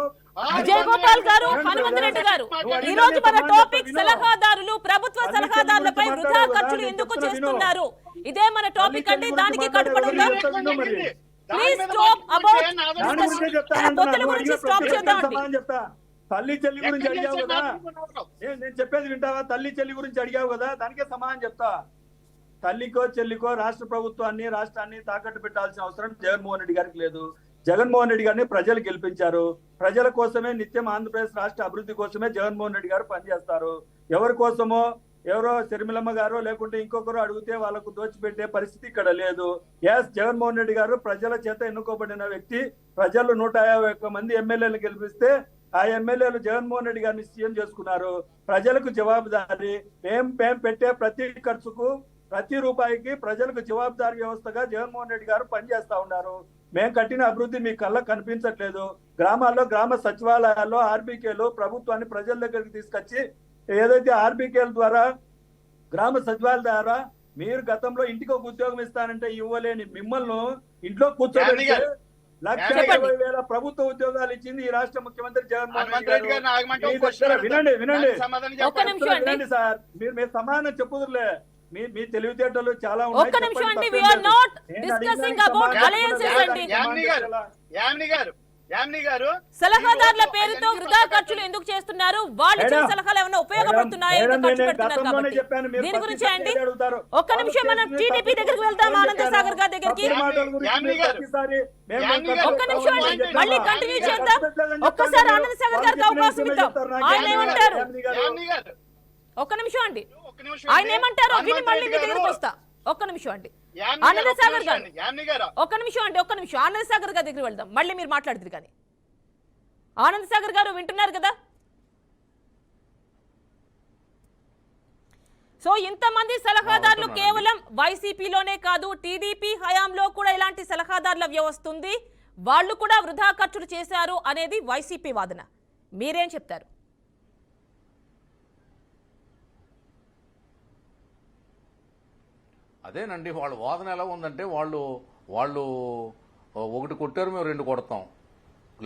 విజయ్ గోపాల్ గారు, హనుమంత్ రెడ్డి గారు, ఈ రోజు మన టాపిక్ సలహాదారులు, ప్రభుత్వ సలహాదారులపై వృధా ఖర్చులు ఎందుకు చేస్తున్నారు, ఇదే మన టాపిక్ అండి. దానికి కట్టుబడి ఉందా? ప్లీజ్ స్టాప్ అబౌట్ పొత్తుల గురించి స్టాప్ చేద్దామండి. చెప్తా. తల్లి చెల్లి గురించి అడిగావు కదా, నేను చెప్పేది వింటావా? తల్లి చెల్లి గురించి అడిగావు కదా, దానికే సమాధానం చెప్తా. తల్లికో చెల్లికో రాష్ట్ర ప్రభుత్వాన్ని రాష్ట్రాన్ని తాకట్టు పెట్టాల్సిన అవసరం జగన్మోహన్ రెడ్డి గారికి లేదు. జగన్మోహన్ రెడ్డి గారిని ప్రజలు గెలిపించారు. ప్రజల కోసమే నిత్యం ఆంధ్రప్రదేశ్ రాష్ట్ర అభివృద్ధి కోసమే జగన్మోహన్ రెడ్డి గారు పనిచేస్తారు. ఎవరి కోసమో ఎవరో శర్మిలమ్మ గారో లేకుంటే ఇంకొకరు అడిగితే వాళ్ళకు దోచిపెట్టే పరిస్థితి ఇక్కడ లేదు. ఎస్, జగన్మోహన్ రెడ్డి గారు ప్రజల చేత ఎన్నుకోబడిన వ్యక్తి. ప్రజలు 151 మంది ఎమ్మెల్యేలు గెలిపిస్తే ఆ ఎమ్మెల్యేలు జగన్మోహన్ రెడ్డి గారిని సీఎం చేసుకున్నారు. ప్రజలకు జవాబుదారీ. మేం పెట్టే ప్రతి ఖర్చుకు ప్రతి రూపాయికి ప్రజలకు జవాబుదారీ వ్యవస్థగా జగన్మోహన్ రెడ్డి గారు పనిచేస్తా ఉన్నారు. మేము కట్టిన అభివృద్ధి మీ కళ్ళకు కనిపించట్లేదు. గ్రామాల్లో గ్రామ సచివాలయాల్లో ఆర్బీకేలు ప్రభుత్వాన్ని ప్రజల దగ్గరికి తీసుకొచ్చి ఏదైతే ఆర్బీకేల ద్వారా గ్రామ సచివాలయాల ద్వారా మీరు గతంలో ఇంటికి ఒక ఉద్యోగం ఇస్తానంటే ఇవ్వలేని మిమ్మల్ని ఇంట్లో కూర్చోబెట్టి 1,20,000 ప్రభుత్వ ఉద్యోగాలు ఇచ్చింది ఈ రాష్ట్ర ముఖ్యమంత్రి జగన్మోహన్ రెడ్డి గారు. వినండి వినండి సార్, మీరు సమాధానం చెప్పుదురులే. మీ తెలివితేటలు చాలా ఉన్నాయి. ఒక్క నిమిషం అండి, we are not discussing about alliances అండి. యామిని గారు సలహాదారుల పేరుతో వృధా ఖర్చులు ఎందుకు చేస్తున్నారు? వాళ్ళు ఇచ్చిన సలహాలు ఏమైనా ఉపయోగపడుతున్నాయా? ఎందుకు ఖర్చు పెడుతున్నారు కాబట్టి దీని గురించి అండి. ఒక్క నిమిషం, మనం టీడీపీ దగ్గరికి వెళ్తాం, ఆనంద సాగర్ గారి దగ్గరికి. ఒక్క నిమిషం అండి, మళ్ళీ కంటిన్యూ చేద్దాం. ఒక్కసారి ఆనంద సాగర్ గారికి అవకాశం ఇద్దాం. ఆయన ఏమంటారు? ఒక్క నిమిషం అండి, ఆయన ఏమంటారో విని మళ్ళీ మీ దగ్గరికి వస్తా. ఒక్క నిమిషం అండి ఆనంద సాగర్ గారు, ఒక్క నిమిషం అండి, ఒక్క నిమిషం. ఆనంద సాగర్ గారి దగ్గరికి వెళ్దాం, మళ్ళీ మీరు మాట్లాడుతుంది కానీ. ఆనంద సాగర్ గారు వింటున్నారు కదా? సో ఇంతమంది సలహాదారులు కేవలం వైసీపీలోనే కాదు, టీడీపీ హయాంలో కూడా ఇలాంటి సలహాదారుల వ్యవస్థ ఉంది. వాళ్ళు కూడా వృధా ఖర్చులు చేశారు అనేది వైసీపీ వాదన. మీరేం చెప్తారు? అదేనండి, వాళ్ళ వాదన ఎలా ఉందంటే వాళ్ళు ఒకటి కొట్టారు, మేము 2 కొడతాం.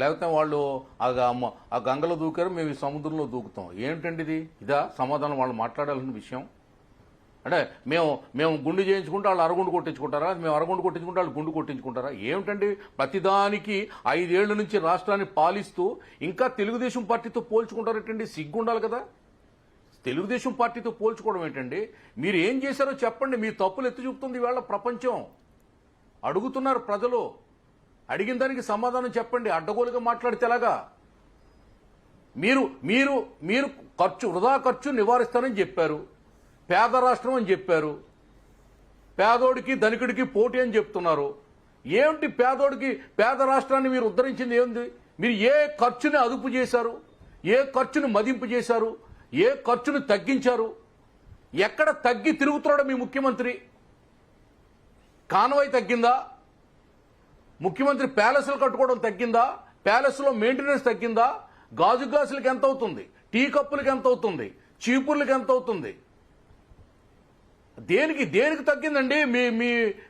లేకపోతే వాళ్ళు ఆ గంగలో దూకారు, మేము ఈ సముద్రంలో దూకుతాం. ఏమిటండి ఇది? ఇదా సమాధానం వాళ్ళు మాట్లాడాల్సిన విషయం? అంటే మేము గుండు చేయించుకుంటే వాళ్ళు అరగుండు కొట్టించుకుంటారా? మేము అరగుండు కొట్టించుకుంటే వాళ్ళు గుండు కొట్టించుకుంటారా? ఏమిటండి ప్రతిదానికి 5 ఏళ్ల నుంచి రాష్ట్రాన్ని పాలిస్తూ ఇంకా తెలుగుదేశం పార్టీతో పోల్చుకుంటారేటండి? సిగ్గుండాలి కదా. తెలుగుదేశం పార్టీతో పోల్చుకోవడం ఏంటండి? మీరు ఏం చేశారో చెప్పండి. మీ తప్పులు ఎత్తి చూపుతుంది ఇవాళ ప్రపంచం. అడుగుతున్నారు ప్రజలు, అడిగిన దానికి సమాధానం చెప్పండి. అడ్డగోలుగా మాట్లాడితే ఎలాగా? మీరు మీరు మీరు వృధా ఖర్చు నివారిస్తారని చెప్పారు, పేద రాష్ట్రం అని చెప్పారు, పేదోడికి ధనికుడికి పోటీ అని చెప్తున్నారు. ఏమిటి పేద రాష్ట్రాన్ని మీరు ఉద్ధరించింది ఏముంది? మీరు ఏ ఖర్చుని అదుపు చేశారు? ఏ ఖర్చును మదింపు చేశారు? ఏ ఖర్చును తగ్గించారు? ఎక్కడ తగ్గి తిరుగుతున్నాడు మీ ముఖ్యమంత్రి? కాన్వాయ్ తగ్గిందా? ముఖ్యమంత్రి ప్యాలెస్లు కట్టుకోవడం తగ్గిందా? ప్యాలెస్లో మెయింటెనెన్స్ తగ్గిందా? గాజు గ్లాసులకు ఎంత అవుతుంది? టీ కప్పులకు ఎంత అవుతుంది? చీపుర్లకు ఎంత అవుతుంది? దేనికి తగ్గిందండి?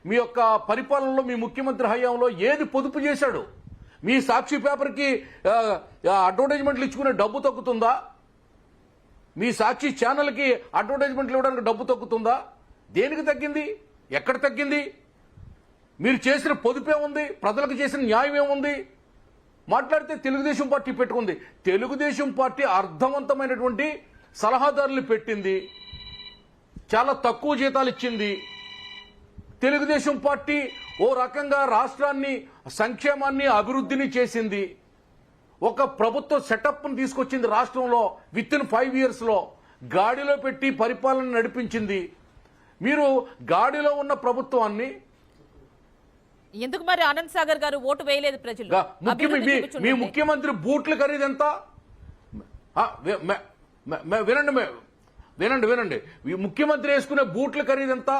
మీ యొక్క పరిపాలనలో మీ ముఖ్యమంత్రి హయాంలో ఏది పొదుపు చేశాడు? మీ సాక్షి పేపర్కి అడ్వర్టైజ్మెంట్లు ఇచ్చుకునే డబ్బు తగ్గుతుందా? మీ సాక్షి ఛానల్కి అడ్వర్టైజ్మెంట్లు ఇవ్వడానికి డబ్బు తగ్గుతుందా? దేనికి తగ్గింది? ఎక్కడ తగ్గింది? మీరు చేసిన పొదుపే ఉంది, ప్రజలకు చేసిన న్యాయం ఏముంది? మాట్లాడితే తెలుగుదేశం పార్టీ పెట్టుకుంది. తెలుగుదేశం పార్టీ అర్థవంతమైనటువంటి సలహాదారులు పెట్టింది, చాలా తక్కువ జీతాలు ఇచ్చింది. తెలుగుదేశం పార్టీ ఓ రకంగా రాష్ట్రాన్ని సంక్షేమాన్ని అభివృద్ధిని చేసింది. ఒక ప్రభుత్వ సెటప్ను తీసుకొచ్చింది రాష్ట్రంలో. విత్ ఇన్ 5 years గాడిలో పెట్టి పరిపాలన నడిపించింది. మీరు గాడిలో ఉన్న ప్రభుత్వాన్ని ఎందుకు మరి ఆనంద్ సాగర్ గారు ఓటు వేయలేదు ప్రజలు? మీ ముఖ్యమంత్రి బూట్ల ఖరీదు ఎంత? వినండి. ముఖ్యమంత్రి వేసుకునే బూట్ల ఖరీదు ఎంత?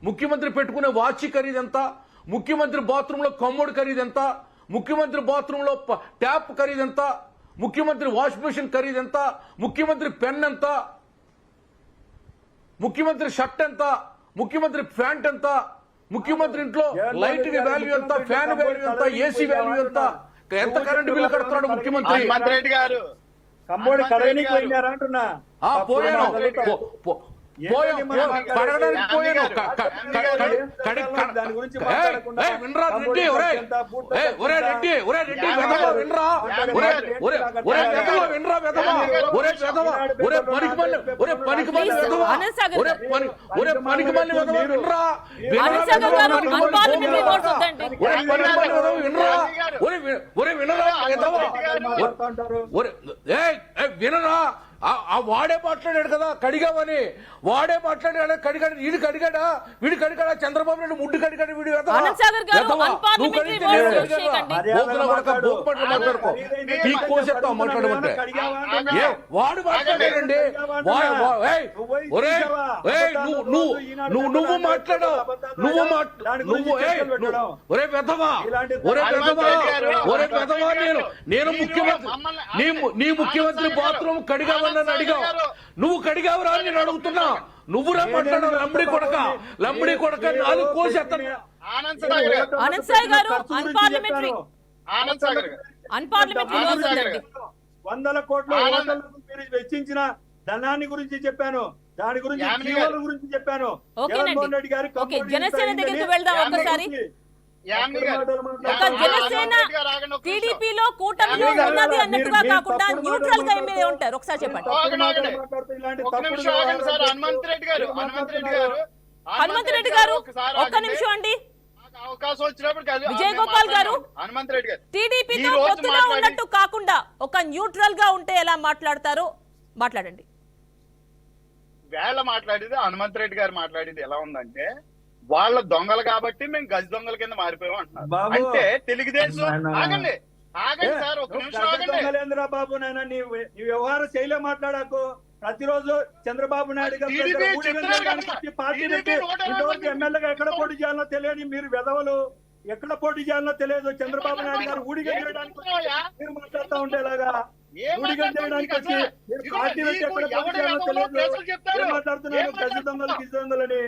ముఖ్యమంత్రి పెట్టుకునే వాచ్ ఖరీదు ఎంత? ముఖ్యమంత్రి బాత్రూంలో కమ్మోడు ఖరీదు ఎంత? ముఖ్యమంత్రి బాత్రూంలో ట్యాప్ ఖరీదు ఎంత, ముఖ్యమంత్రి వాష్ మిషన్ ఖరీదు ఎంత, ముఖ్యమంత్రి పెన్ ఎంత, ముఖ్యమంత్రి షర్ట్ ఎంత, ముఖ్యమంత్రి ప్యాంట్ ఎంత, ముఖ్యమంత్రి ఇంట్లో లైట్ వాల్యూ ఎంత, ఫ్యాన్ వాల్యూ ఎంత, ఏసీ వాల్యూ ఎంత, ఎంత కరెంట్ బిల్లు కడుతున్నాడు ముఖ్యమంత్రి. హనుమంత్ రెడ్డి గారు కంబోడి కడగనీకి పోయినారా అంటున్నా. పోయాను కడగడానికి పోయాను. వినరా రెడ్డి, ఒరే రెడ్డి, ఒరే రెడ్డి వెధవా వినరా, ఒరే వెధవా వినరా, వెధవా ఒరే వెధవా, ఒరే పనికిమల్లి, ఒరే పనికిమల్లి వెధవా, ఒరే పనికిమల్లి వెధవా వినరా, ఒరే పనికిమల్లి వెధవా వినరా, ఒరే వినరా వెధవా, వినరా. వాడే మాట్లాడాడు కదా కడిగామని, వాడే మాట్లాడాడు కడిగాడు. వీడు కడిగాడా, వీడు కడిగాడా, చంద్రబాబు నాయుడు ముడ్డు కడిగాడు, వీడు మాట్లాడమంటే వాడు మాట్లాడాడండి. నువ్వు మాట్లాడావు, ఒరే పెద్దవా, ఒరే పెద్దవా, ఒరే పెద్దవా, నేను ముఖ్యమంత్రి, నీ ముఖ్యమంత్రి బాత్రూమ్ కడిగామని అడిగావు, నువ్వు కడిగావురా అని నేను అడుగుతున్నా. నువ్వురా మాట్లాడావు, లంబడి కొడక, లంబడి కొడక, నాలుగు కోసేస్తాను. ఆనంద్ సాయి గారు అన్పార్లమెంటరీ వందల కోట్ల వెచ్చించిన ధనాన్ని గురించి చెప్పాను, దాని గురించి జీవోల గురించి చెప్పాను. జగన్మోహన్ రెడ్డి గారి జనసేన దగ్గరికి వెళ్దాం ఒక్కసారి. జనసేన టీడీపీలో కూటమిలో ఉన్నది అన్నట్టుగా కాకుండా న్యూట్రల్ గా ఏమైనా ఉంటారు, ఒకసారి చెప్పండి. హనుమంత్ రెడ్డి గారు ఒక్క నిమిషం అండి. అవకాశం వచ్చినప్పుడు విజయ్ గోపాల్ గారు, హనుమంత్ రెడ్డి గారు టీడీపీతో పొత్తులో ఉన్నట్టు కాకుండా ఒక న్యూట్రల్ గా ఉంటే ఎలా మాట్లాడతారో మాట్లాడండి. వేళ మాట్లాడేది హనుమంత్ రెడ్డి గారు మాట్లాడేది ఎలా ఉందంటే, వాళ్ళ దొంగలు కాబట్టి మేము గజ దొంగల కింద మారిపోయాం అంటున్నారు. అంటే తెలుగుదేశం ఆగండి సార్, ఒక నిమిషం ఆగండి బాబు. నాయన నీ వ్యవహార శైలి మాట్లాడాకు. ప్రతిరోజు చంద్రబాబు నాయుడు గారు పార్టీ పెట్టి ఎమ్మెల్యేగా ఎక్కడ పోటీ చేయాలో తెలియని మీరు వెధవలు, ఎక్కడ పోటీ చేయాలో తెలియదు. చంద్రబాబు నాయుడు గారు ఊడిగం చేయడానికి మీరు మాట్లాడుతూ ఉండేలాగా, ఊడిగం చేయడానికి వచ్చి మీరు పార్టీ పెట్టి ఎక్కడ పోటీ చేయాలో తెలియదు. ఏం మాట్లాడుతున్నాను, గజ దొంగలు గిజ దొంగలని.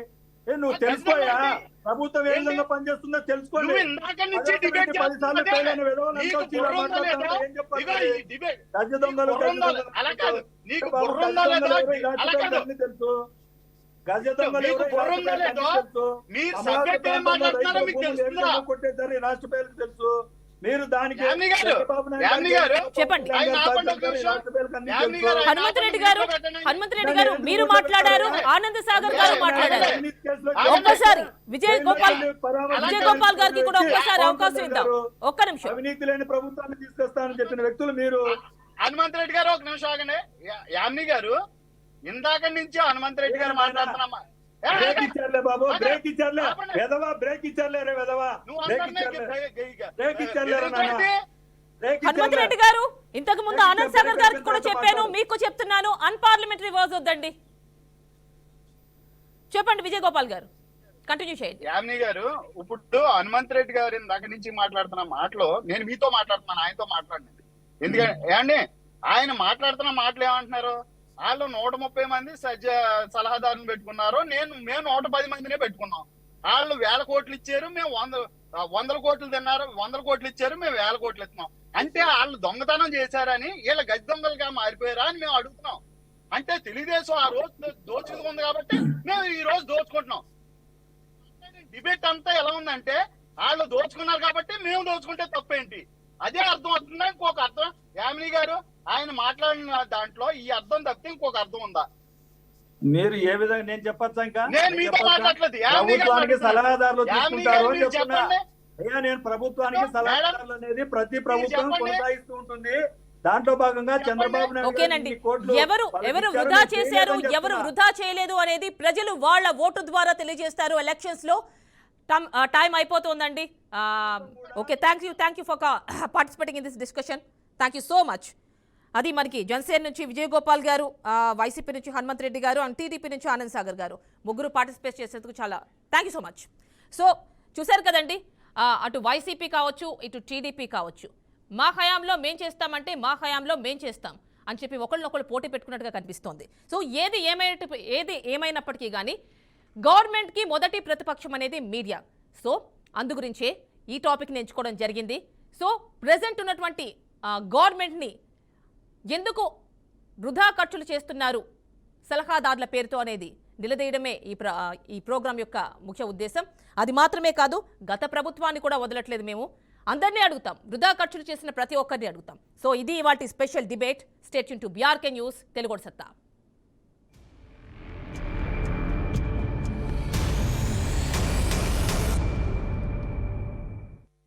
నువ్వు తెలుసుకోయా, ప్రభుత్వం ఏ విధంగా పనిచేస్తుందో తెలుసుకోండి. 10 సార్లు పేరైన విధవలంతా వచ్చి ఇలా మాట్లాడుతున్నారు. ఏం చెప్పాలి, గజ దొంగలు తెలుసు, గజ దొంగలు కొట్టేద్దరు రాష్ట్ర పేర్లకు తెలుసు. మీరు దానికి చెప్పండి. హనుమంత్ రెడ్డి గారు మీరు మాట్లాడారు, ఆనంద్ సాగర్ గారు మాట్లాడారు. ఒక్కసారి విజయ్ గోపాల్ గారికి కూడా ఒక్కసారి అవకాశం ఇద్దాం. ఒక్క నిమిషం. అవినీతి లేని ప్రభుత్వాన్ని తీసుకొస్తానని చెప్పిన వ్యక్తులు మీరు. హనుమంత్ రెడ్డి గారు ఒక నిమిషం ఆగండి. యామ్ని గారు ఇందాక నుంచి హనుమంత్ రెడ్డి గారు మాట్లాడుతున్నామా? బ్రేక్ ఇచ్చారులే బాబు, బ్రేక్ ఇచ్చారులే వెదవా, బ్రేక్ ఇచ్చారులే రే వెదవా, బ్రేక్ ఇచ్చారులే. హనుమంత్ రెడ్డి గారు ఇంతకు ముందు ఆనంద్ సాగర్ గారికి కూడా చెప్పాను, మీకు చెప్తున్నాను, అన్పార్లమెంటరీ వర్డ్స్ వద్దండి. చెప్పండి విజయ్ గోపాల్ గారు, కంటిన్యూ చేయండి. యామిని గారు, ఇప్పుడు హనుమంత్ రెడ్డి గారు ఇందాక నుంచి మాట్లాడుతున్న మాటలో నేను మీతో మాట్లాడుతున్నాను, ఆయనతో మాట్లాడినది. ఎందుకంటే ఏమండి, ఆయన మాట్లాడుతున్న మాటలు ఏమంటున్నారు, వాళ్ళు 130 మంది సలహాదారులను పెట్టుకున్నారు, మేము 110 మందినే పెట్టుకున్నాం. వాళ్ళు 1000 కోట్లు ఇచ్చారు, మేము 100 కోట్లు తిన్నారు, 100 కోట్లు ఇచ్చారు, మేము 1000 కోట్లు ఇస్తున్నాం. అంటే వాళ్ళు దొంగతనం చేశారని, వీళ్ళ గజ దొంగలుగా మారిపోయారా అని మేము అడుగుతున్నాం. అంటే తెలుగుదేశం ఆ రోజు దోచుకుంది కాబట్టి మేము ఈ రోజు దోచుకుంటున్నాం. డిబేట్ అంతా ఎలా ఉందంటే, వాళ్ళు దోచుకున్నారు కాబట్టి మేము దోచుకుంటే తప్పేంటి, అదే అర్థం అవుతుందా? ఇంకొక అర్థం యామిని గారు ఆయన మాట్లాడిన దాంట్లో ఈ అర్థం తప్పితే ఇంకొక అర్థం ఉందా? మీరు ఏ విధంగా నేను చెప్పచ్చా? ఇంకా నేను మీతో మాట్లాడలేదు. ప్రభుత్వానికి సలహాదారులు తీసుకుంటారు అని చెప్తున్నా. అయ్యా, నేను ప్రభుత్వానికి సలహాదారులు అనేది ప్రతి ప్రభుత్వం కొనసాగిస్తూ ఉంటుంది. దాంట్లో భాగంగా చంద్రబాబు ఓకేనండి, ఎవరు వృధా చేశారు, ఎవరు వృధా చేయలేదు అనేది ప్రజలు వాళ్ళ ఓటు ద్వారా తెలియజేస్తారు ఎలక్షన్స్ లో. టైం అయిపోతుందండి. Okay, thank you for participating in this discussion. Thank you so much. అది మనకి జనసేన నుంచి విజయ్ గోపాల్ గారు, వైసీపీ నుంచి హనుమంత్ రెడ్డి గారు అండ్ టీడీపీ నుంచి ఆనంద్ సాగర్ గారు ముగ్గురు పార్టిసిపేట్ చేసేందుకు చాలా thank you so much. So చూశారు కదండి, అటు వైసీపీ కావచ్చు, ఇటు టీడీపీ కావచ్చు, మా హయాంలో మేం చేస్తామంటే మా హయాంలో మేం చేస్తాం అని చెప్పి ఒకళ్ళనొకళ్ళు పోటీ పెట్టుకున్నట్టుగా కనిపిస్తోంది. సో ఏది ఏమైనప్పటికీ కానీ గవర్నమెంట్కి మొదటి ప్రతిపక్షం అనేది మీడియా. సో అందుగురించే ఈ టాపిక్ని ఎంచుకోవడం జరిగింది. సో ప్రెజెంట్ ఉన్నటువంటి గవర్నమెంట్ని ఎందుకు వృధా ఖర్చులు చేస్తున్నారు సలహాదారుల పేరుతో అనేది నిలదీయడమే ఈ ప్రోగ్రాం యొక్క ముఖ్య ఉద్దేశం. అది మాత్రమే కాదు, గత ప్రభుత్వాన్ని కూడా వదలట్లేదు మేము. అందరినీ అడుగుతాం, వృధా ఖర్చులు చేసిన ప్రతి ఒక్కరిని అడుగుతాం. సో ఇది ఇవాల్టి special debate. Stay tune to BRK news Telugu సత్తా.